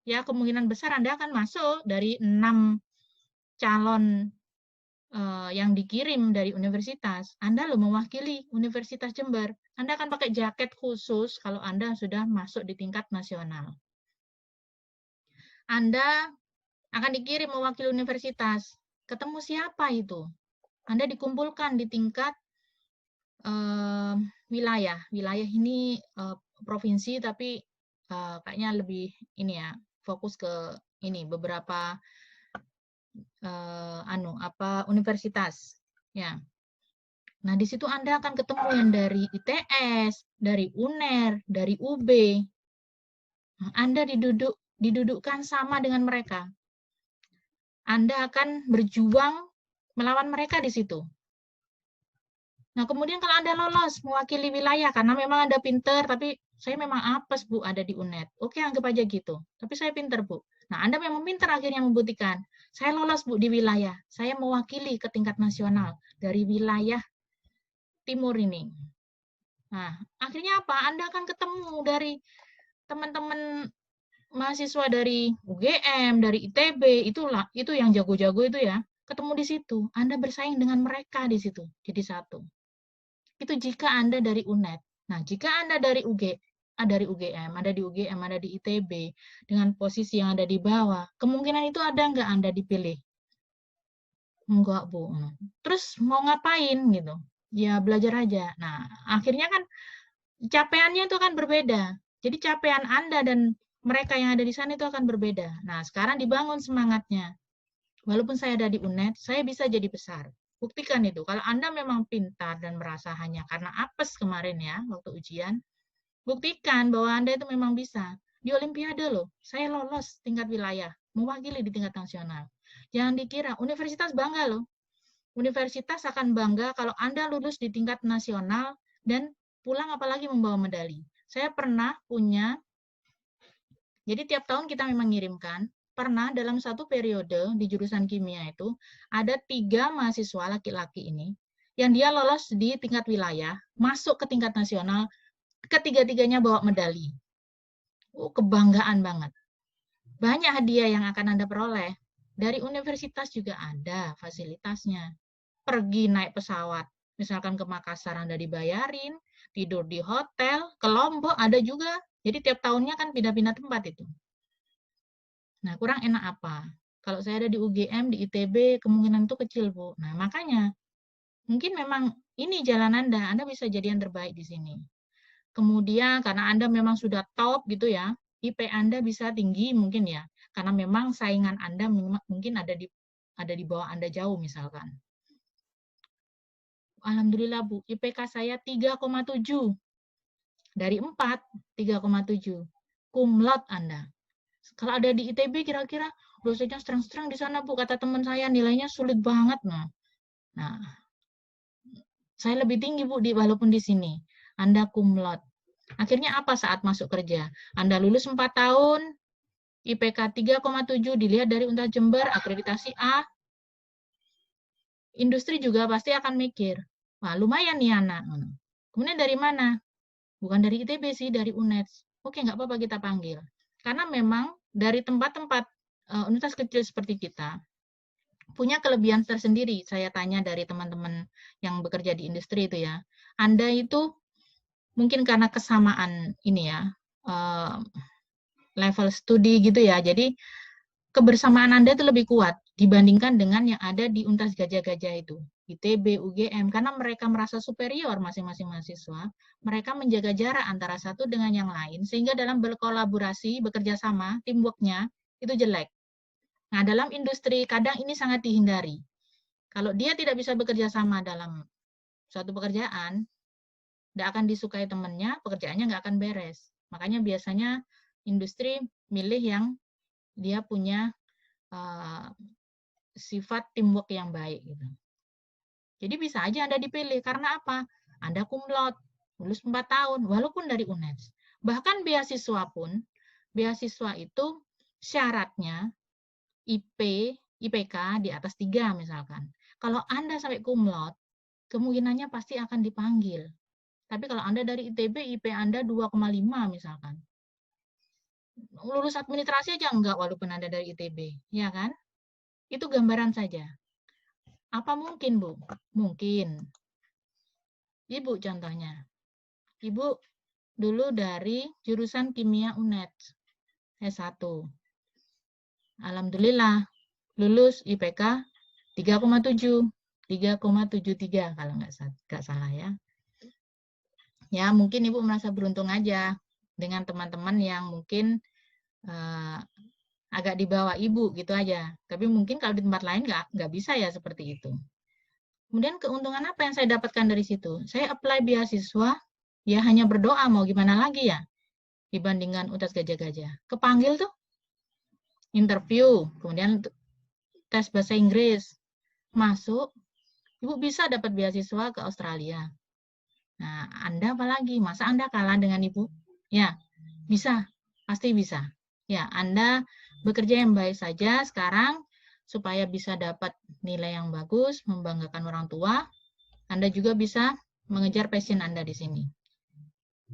ya kemungkinan besar Anda akan masuk dari 6 calon yang dikirim dari universitas. Anda lo mewakili Universitas Jember. Anda akan pakai jaket khusus kalau Anda sudah masuk di tingkat nasional. Anda akan dikirim mewakili universitas. Ketemu siapa itu? Anda dikumpulkan di tingkat wilayah. Wilayah ini provinsi, tapi kayaknya lebih ini ya, fokus ke ini beberapa universitas. Ya. Nah, di situ Anda akan ketemu yang dari ITS, dari UNER, dari UB. Nah, Anda didudukkan sama dengan mereka. Anda akan berjuang melawan mereka di situ. Nah, kemudian kalau Anda lolos mewakili wilayah, karena memang Anda pinter, tapi saya memang apes, Bu, ada di UNED. Oke, anggap aja gitu. Tapi saya pinter, Bu. Nah, Anda memang pinter akhirnya membuktikan. Saya lolos, Bu, di wilayah. Saya mewakili ke tingkat nasional dari wilayah timur ini. Nah, akhirnya apa? Anda akan ketemu dari teman-teman mahasiswa dari UGM, dari ITB, itu yang jago-jago itu ya. Ketemu di situ. Anda bersaing dengan mereka di situ. Jadi satu. Itu jika Anda dari UNED. Nah, jika Anda dari UGM, ada di UGM, ada di ITB, dengan posisi yang ada di bawah, kemungkinan itu ada nggak Anda dipilih? Enggak, Bu. Terus mau ngapain gitu? Ya belajar aja. Nah, akhirnya kan capaiannya itu akan berbeda. Jadi capaian Anda dan mereka yang ada di sana itu akan berbeda. Nah, sekarang dibangun semangatnya. Walaupun saya ada di UNED, saya bisa jadi besar. Buktikan itu. Kalau Anda memang pintar dan merasa hanya karena apes kemarin ya, waktu ujian, buktikan bahwa Anda itu memang bisa. Di Olimpiade loh, saya lolos tingkat wilayah, mewakili di tingkat nasional. Jangan dikira, universitas bangga loh. Universitas akan bangga kalau Anda lulus di tingkat nasional dan pulang apalagi membawa medali. Saya pernah punya, jadi tiap tahun kita memang ngirimkan, pernah dalam satu periode di jurusan kimia itu, ada 3 mahasiswa laki-laki ini, yang dia lolos di tingkat wilayah, masuk ke tingkat nasional, ketiga-tiganya bawa medali. Kebanggaan banget. Banyak hadiah yang akan Anda peroleh. Dari universitas juga ada fasilitasnya. Pergi naik pesawat, misalkan ke Makassar Anda dibayarin, tidur di hotel, ke Lombok ada juga. Jadi tiap tahunnya kan pindah-pindah tempat itu. Nah, kurang enak apa? Kalau saya ada di UGM, di ITB, kemungkinan itu kecil, Bu. Nah, makanya mungkin memang ini jalan Anda bisa jadi yang terbaik di sini. Kemudian karena Anda memang sudah top gitu ya, IP Anda bisa tinggi mungkin ya, karena memang saingan Anda mungkin ada di bawah Anda jauh misalkan. Alhamdulillah Bu, IPK saya 3,7. Dari 4, 3,7. Cum laude Anda. Kalau ada di ITB kira-kira dosennya streng-streng di sana Bu, kata teman saya nilainya sulit banget. Nah, saya lebih tinggi Bu walaupun di sini. Anda cum laude. Akhirnya apa saat masuk kerja? Anda lulus 4 tahun, IPK 3,7 dilihat dari Unpad Jember, akreditasi A. Industri juga pasti akan mikir, wah lumayan nih anak. Kemudian dari mana? Bukan dari ITB sih, dari UNED. Oke, nggak apa-apa kita panggil. Karena memang dari tempat-tempat universitas kecil seperti kita, punya kelebihan tersendiri. Saya tanya dari teman-teman yang bekerja di industri itu ya. Anda itu mungkin karena kesamaan ini ya, level studi gitu ya. Jadi kebersamaan Anda itu lebih kuat dibandingkan dengan yang ada di Universitas Gajah-Gajah itu. ITB, UGM, karena mereka merasa superior masing-masing mahasiswa, mereka menjaga jarak antara satu dengan yang lain, sehingga dalam berkolaborasi, bekerja sama, teamwork-nya itu jelek. Nah, dalam industri kadang ini sangat dihindari. Kalau dia tidak bisa bekerja sama dalam suatu pekerjaan, tidak akan disukai temannya, pekerjaannya nggak akan beres. Makanya biasanya industri milih yang dia punya sifat teamwork yang baik. Gitu. Jadi bisa aja Anda dipilih. Karena apa? Anda cum laude, lulus 4 tahun, walaupun dari UNED. Bahkan beasiswa pun, beasiswa itu syaratnya IPK di atas 3 misalkan. Kalau Anda sampai cum laude, kemungkinannya pasti akan dipanggil. Tapi kalau Anda dari ITB, IP Anda 2,5 misalkan. Lulus administrasi aja enggak walaupun Anda dari ITB, ya kan? Itu gambaran saja. Apa mungkin, Bu? Mungkin. Ibu contohnya. Ibu dulu dari jurusan kimia UNED S1. Alhamdulillah lulus IPK 3,7, 3,73 kalau nggak salah ya. Ya mungkin Ibu merasa beruntung aja dengan teman-teman yang mungkin agak di bawah Ibu gitu aja. Tapi mungkin kalau di tempat lain nggak bisa ya seperti itu. Kemudian keuntungan apa yang saya dapatkan dari situ? Saya apply beasiswa, ya hanya berdoa mau gimana lagi ya dibandingkan Universitas Gajah-Gajah. Kepanggil tuh interview, kemudian tes bahasa Inggris, masuk, Ibu bisa dapat beasiswa ke Australia. Nah, Anda apalagi? Masa Anda kalah dengan Ibu? Ya, bisa, pasti bisa. Ya, Anda bekerja yang baik saja sekarang, supaya bisa dapat nilai yang bagus, membanggakan orang tua, Anda juga bisa mengejar passion Anda di sini.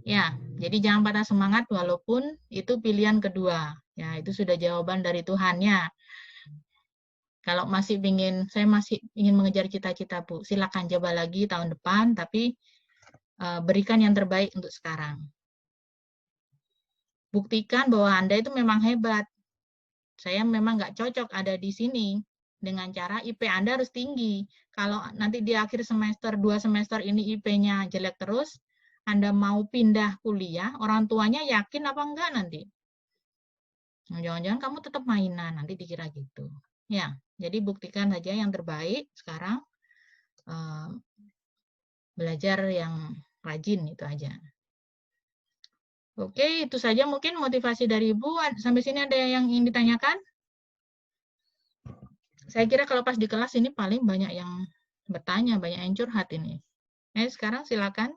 Ya, jadi jangan patah semangat walaupun itu pilihan kedua. Ya, itu sudah jawaban dari Tuhan ya. Kalau saya masih ingin mengejar cita-cita, Bu, silakan coba lagi tahun depan, tapi berikan yang terbaik untuk sekarang. Buktikan bahwa Anda itu memang hebat. Saya memang nggak cocok ada di sini. Dengan cara IP Anda harus tinggi. Kalau nanti di akhir semester, 2 semester ini IP-nya jelek terus, Anda mau pindah kuliah, orang tuanya yakin apa enggak nanti? Jangan-jangan kamu tetap mainan, nanti dikira gitu. Ya, jadi buktikan saja yang terbaik sekarang. Belajar yang rajin itu aja. Oke, itu saja mungkin motivasi dari Ibu. Sampai sini ada yang ingin ditanyakan? Saya kira kalau pas di kelas ini paling banyak yang bertanya, banyak yang curhat ini. Sekarang silakan.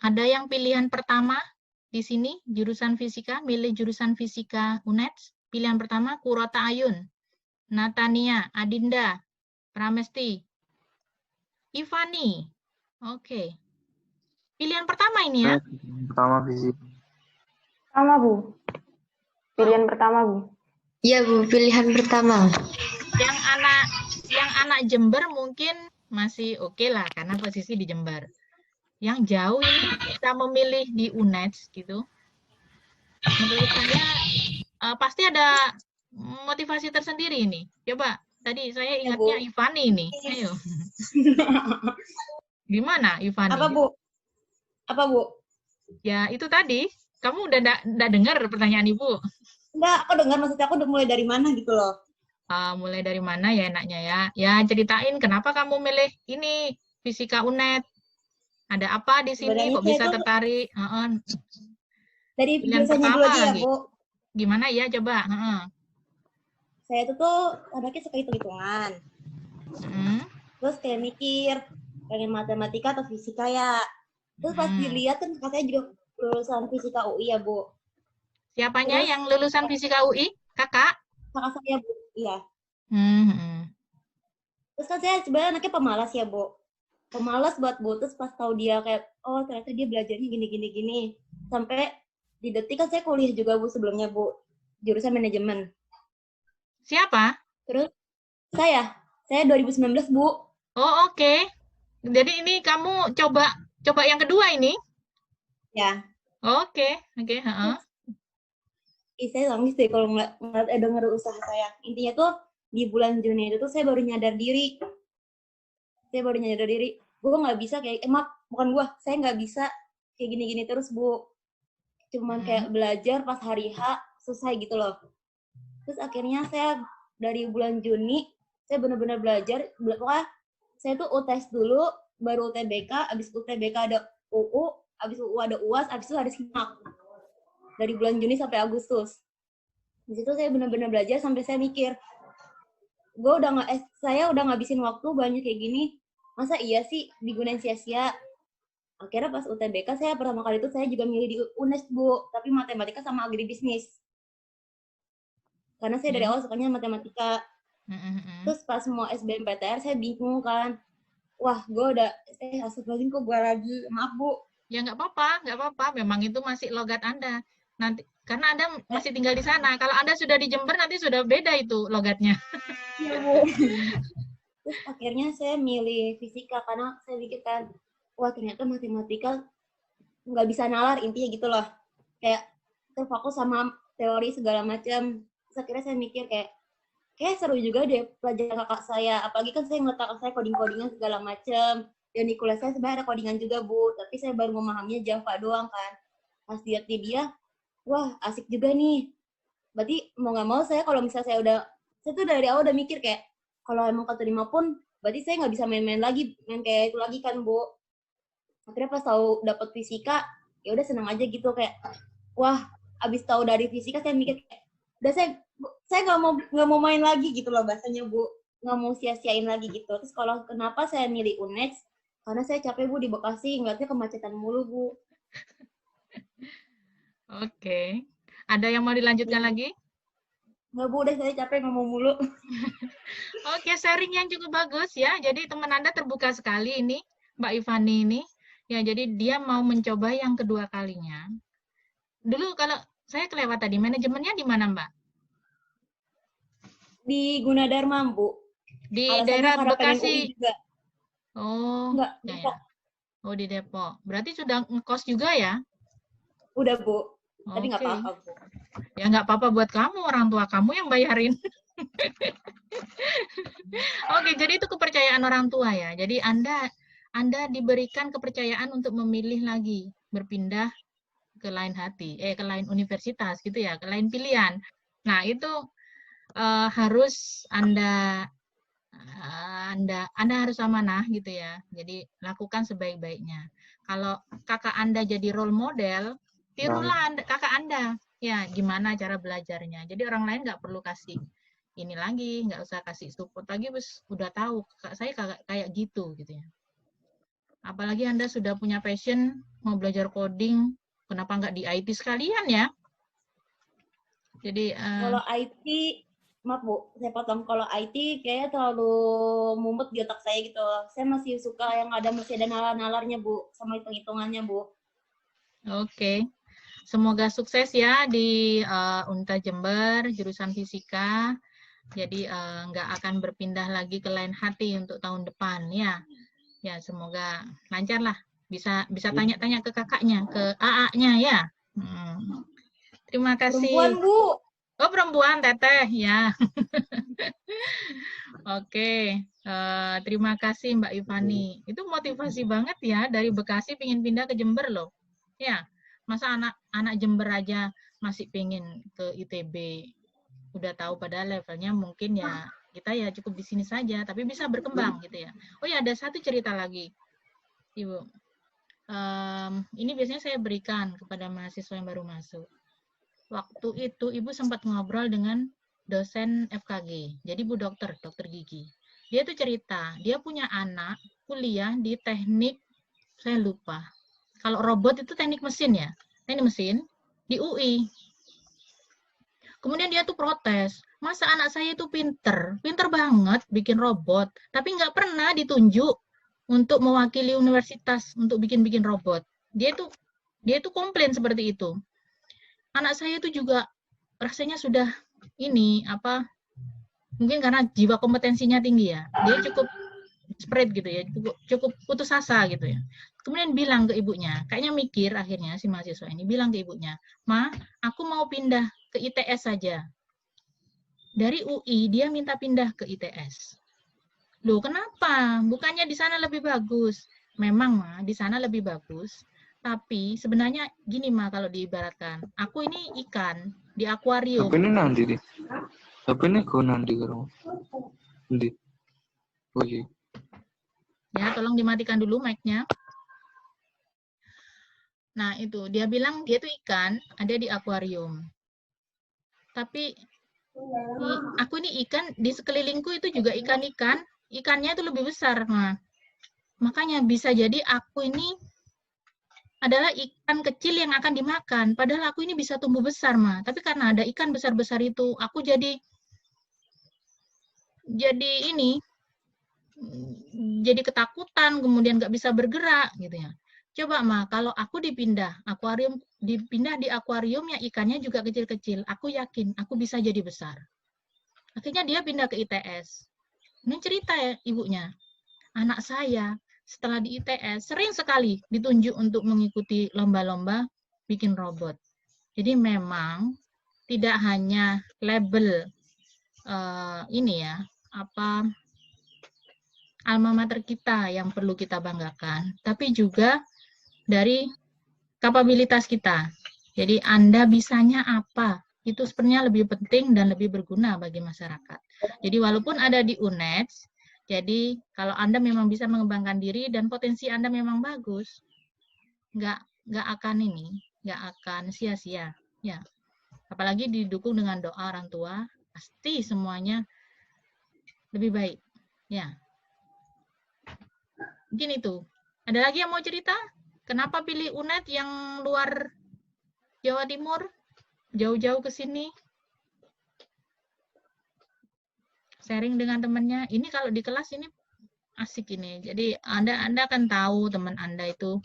Ada yang pilihan pertama di sini, jurusan fisika, milih jurusan fisika UNED. Pilihan pertama, Kurota Ayun, Natania, Adinda, Pramesti, Ivani. Oke. Pilihan pertama ini ya? Pertama fisika. Pertama, Bu. Pilihan pertama, Bu. Iya, Bu, pilihan pertama. Yang anak Jember mungkin masih oke lah, karena posisi di Jember. Yang jauh ini bisa memilih di UNED gitu. Menurut saya pasti ada motivasi tersendiri ini. Coba, tadi saya ingatnya Ivani ini. Ayo. Gimana Ivani? Apa, Bu? Apa, Bu? Ya, itu tadi. Kamu udah enggak dengar pertanyaan Ibu? Enggak, aku dengar, maksudnya aku udah mulai dari mana gitu loh. Mulai dari mana ya enaknya ya? Ya, ceritain kenapa kamu milih ini, fisika UNED. Ada apa di sini? Sebenarnya Kok bisa itu tertarik? dari Pilihan jurusannya pertama dulu aja ya, lagi. Bu. Gimana ya, coba? Saya itu tuh anaknya suka hitung-hitungan. Terus kayak mikir, pengen matematika atau fisika ya. Terus pas dilihat kan katanya juga lulusan fisika UI ya, Bu. Siapanya Terus- yang lulusan fisika UI? Kakak? Kakak saya, Bu. Iya. Hmm. Terus kan saya sebenarnya anaknya pemalas ya, Bu. Pemalas buat Bu. Terus pas tahu dia kayak, oh ternyata dia belajarnya gini. Sampai di detik kan saya kuliah juga, Bu, sebelumnya, Bu. Jurusan manajemen. Siapa? Terus saya 2019, Bu. Oh, oke. Jadi ini kamu coba yang kedua ini? Ya. Oke. Heeh. Saya nangis deh kalau ngeliat denger usaha saya. Intinya tuh di bulan Juni itu tuh saya baru nyadar diri. Gue nggak bisa kayak, bukan gue, saya nggak bisa kayak gini-gini terus, Bu. Cuman kayak belajar pas hari H, selesai gitu loh. Terus akhirnya saya dari bulan Juni, saya benar-benar belajar. Pokoknya saya tuh UTS dulu, baru UTBK, abis UTBK ada UU, abis UU ada UAS, abis itu ada SIMAK. Dari bulan Juni sampai Agustus. Di situ saya benar-benar belajar sampai saya mikir, saya udah ngabisin waktu banyak kayak gini, masa iya sih digunain sia-sia? Akhirnya pas UTBK saya pertama kali itu saya juga milih di UNES, Bu, tapi matematika sama agribisnis. Karena saya dari awal sukanya matematika. Terus pas mau SBMPTN saya bingung kan. Wah, astagfirullahaladzim kok gue lagi. Maaf, Bu. Ya nggak apa-apa. Memang itu masih logat Anda. Nanti karena Anda masih tinggal di sana. Kalau Anda sudah di Jember nanti sudah beda itu logatnya. Iya, Bu. Terus akhirnya saya milih fisika karena saya pikir kan, wah ternyata matematika nggak bisa nalar, intinya gitu loh. Kayak terfokus sama teori segala macam. Terus akhirnya saya mikir kayak seru juga deh pelajaran kakak saya. Apalagi kan saya ngeliat kakak saya coding-codingan segala macam. Dan di kuliah saya sebenarnya ada codingan juga, Bu. Tapi saya baru memahaminya Java doang kan. Pas lihat di dia, wah asik juga nih. Berarti mau nggak mau saya kalau misalnya saya tuh dari awal udah mikir kayak, kalau emang keterima pun, berarti saya nggak bisa main kayak itu lagi kan, Bu. Akhirnya pas tahu dapat fisika, ya udah senang aja gitu kayak, wah abis tahu dari fisika saya mikir kayak, udah saya nggak mau main lagi gitu loh bahasanya, Bu. Nggak mau sia-siain lagi gitu. Terus kalau kenapa saya milih UNEX, karena saya capek, Bu, di Bekasi ngeliatnya kemacetan mulu, Bu. Oke. Ada yang mau dilanjutkan lagi? Nggak, Bu, udah saya capek ngomong mulu. Oke, sharing yang cukup bagus ya. Jadi teman Anda terbuka sekali ini, Mbak Ivani ini. Ya, jadi dia mau mencoba yang kedua kalinya. Dulu kalau saya kelewat tadi, manajemennya di mana, Mbak? Di Gunadarma, Bu. Di Alasannya daerah karena pengen Bekasi. UI juga. Oh, Enggak, ya, ya. Depok. Oh, di Depok. Berarti sudah ngekos juga ya? Udah, Bu. Tapi nggak Oke. apa-apa, Bu. Ya nggak apa-apa buat kamu, orang tua kamu yang bayarin. Oke, jadi itu kepercayaan orang tua ya. Jadi Anda diberikan kepercayaan untuk memilih lagi, berpindah ke lain ke lain universitas gitu ya, ke lain pilihan. Nah, itu harus Anda harus amanah gitu ya. Jadi lakukan sebaik-baiknya. Kalau kakak Anda jadi role model, tirulah kakak Anda. Ya, gimana cara belajarnya. Jadi orang lain nggak perlu kasih ini lagi, nggak usah kasih support lagi, udah tahu kakak saya kayak gitu ya. Apalagi Anda sudah punya passion mau belajar coding, kenapa nggak di IT sekalian ya? Jadi kalau IT, maaf, Bu, saya potong. Kalau IT kayaknya terlalu mumet di otak saya gitu. Saya masih suka yang masih ada nalar-nalarnya, Bu, sama hitung-hitungannya, Bu. Oke. Semoga sukses ya di Unta Jember, jurusan fisika. Jadi nggak akan berpindah lagi ke lain hati untuk tahun depan ya. Ya, semoga lancar lah. Bisa tanya-tanya ke kakaknya, ke AA-nya ya. Terima kasih. Perempuan, Bu. Oh, perempuan, Teteh ya. Oke, terima kasih Mbak Ivani. Itu motivasi banget ya, dari Bekasi pengen pindah ke Jember loh. Ya, masa anak Jember aja masih pengen ke ITB. Udah tahu pada levelnya mungkin ya kita ya cukup di sini saja, tapi bisa berkembang gitu ya. Oh ya, ada satu cerita lagi, Ibu. Ini biasanya saya berikan kepada mahasiswa yang baru masuk. Waktu itu Ibu sempat ngobrol dengan dosen FKG, jadi Bu dokter gigi. Dia tuh cerita, dia punya anak kuliah di teknik, saya lupa. Kalau robot itu teknik mesin ya. teknik mesin di UI. Kemudian dia tuh protes, masa anak saya itu pinter banget bikin robot, tapi nggak pernah ditunjuk untuk mewakili universitas untuk bikin robot. Dia tuh komplain seperti itu. Anak saya itu juga rasanya sudah mungkin karena jiwa kompetensinya tinggi ya, dia cukup spread gitu ya, cukup putus asa gitu ya. Kemudian bilang ke ibunya, kayaknya mikir akhirnya si mahasiswa ini bilang ke ibunya, Ma, aku mau pindah ke ITS saja. Dari UI dia minta pindah ke ITS. Loh, kenapa? Bukannya di sana lebih bagus? Memang, Ma, di sana lebih bagus. Tapi sebenarnya gini, Ma, kalau diibaratkan, aku ini ikan di akuarium. Apa ini nanti deh? Apa ini kau nanti kalau nanti? Oke. Ya, tolong dimatikan dulu mic-nya. Nah, itu dia bilang dia tuh ikan ada di akuarium. Tapi aku ini ikan di sekelilingku itu juga ikan-ikan, ikannya itu lebih besar, Ma. Makanya bisa jadi aku ini adalah ikan kecil yang akan dimakan. Padahal aku ini bisa tumbuh besar, Ma. Tapi karena ada ikan besar-besar itu, aku jadi ketakutan, kemudian nggak bisa bergerak gitu ya. Coba, Ma, kalau aku dipindah di akuarium yang ikannya juga kecil-kecil, aku yakin aku bisa jadi besar. Akhirnya dia pindah ke ITS. Ini cerita ya ibunya. Anak saya setelah di ITS sering sekali ditunjuk untuk mengikuti lomba-lomba bikin robot. Jadi memang tidak hanya label alma mater kita yang perlu kita banggakan, tapi juga dari kapabilitas kita. Jadi Anda bisanya apa? Itu sebenarnya lebih penting dan lebih berguna bagi masyarakat. Jadi walaupun ada di UNED, jadi kalau Anda memang bisa mengembangkan diri dan potensi Anda memang bagus, nggak akan sia-sia. Ya, apalagi didukung dengan doa orang tua, pasti semuanya lebih baik. Ya, mungkin itu. Ada lagi yang mau cerita? Kenapa pilih UNED yang luar Jawa Timur? Jauh-jauh ke sini? Sharing dengan temannya. Ini kalau di kelas ini asik ini. Jadi Anda akan tahu teman Anda itu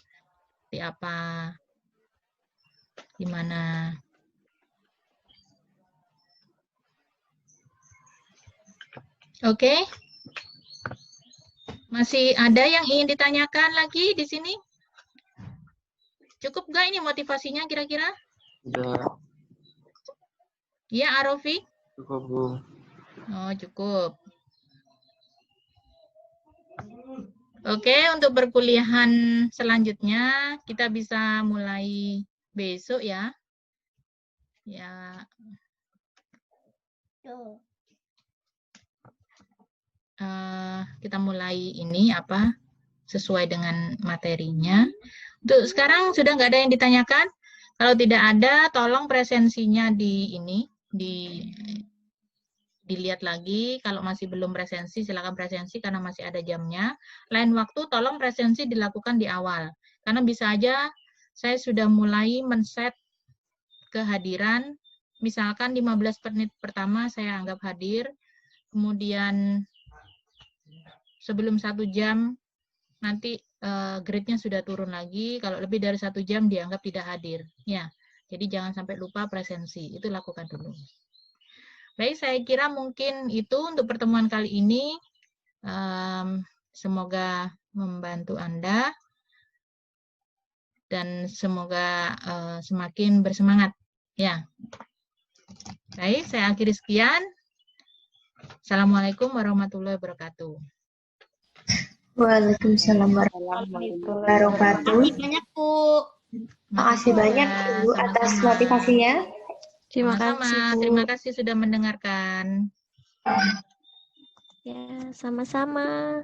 seperti apa, gimana. Oke. Masih ada yang ingin ditanyakan lagi di sini? Cukup nggak ini motivasinya kira-kira? Udah. Iya, Arofi? Cukup, Bu. Oh, cukup. Oke, untuk perkuliahan selanjutnya kita bisa mulai besok ya. Ya. Kita mulai ini sesuai dengan materinya. Untuk sekarang sudah nggak ada yang ditanyakan? Kalau tidak ada, tolong presensinya dilihat lagi. Kalau masih belum presensi, silakan presensi karena masih ada jamnya. Lain waktu, tolong presensi dilakukan di awal. Karena bisa aja saya sudah mulai men-set kehadiran, misalkan 15 menit pertama saya anggap hadir, kemudian sebelum 1 jam nanti grade-nya sudah turun lagi. Kalau lebih dari 1 jam dianggap tidak hadir. Ya, jadi jangan sampai lupa presensi. Itu lakukan dulu. Baik, saya kira mungkin itu untuk pertemuan kali ini. Semoga membantu Anda dan semoga semakin bersemangat. Ya. Baik, saya akhiri sekian. Assalamualaikum warahmatullahi wabarakatuh. Waalaikumsalam warahmatullahi wabarakatuh. Banyak, Bu. Makasih banyak Bu atas motivasinya. Terima kasih, Bu. Terima kasih sudah mendengarkan. Ya, sama-sama.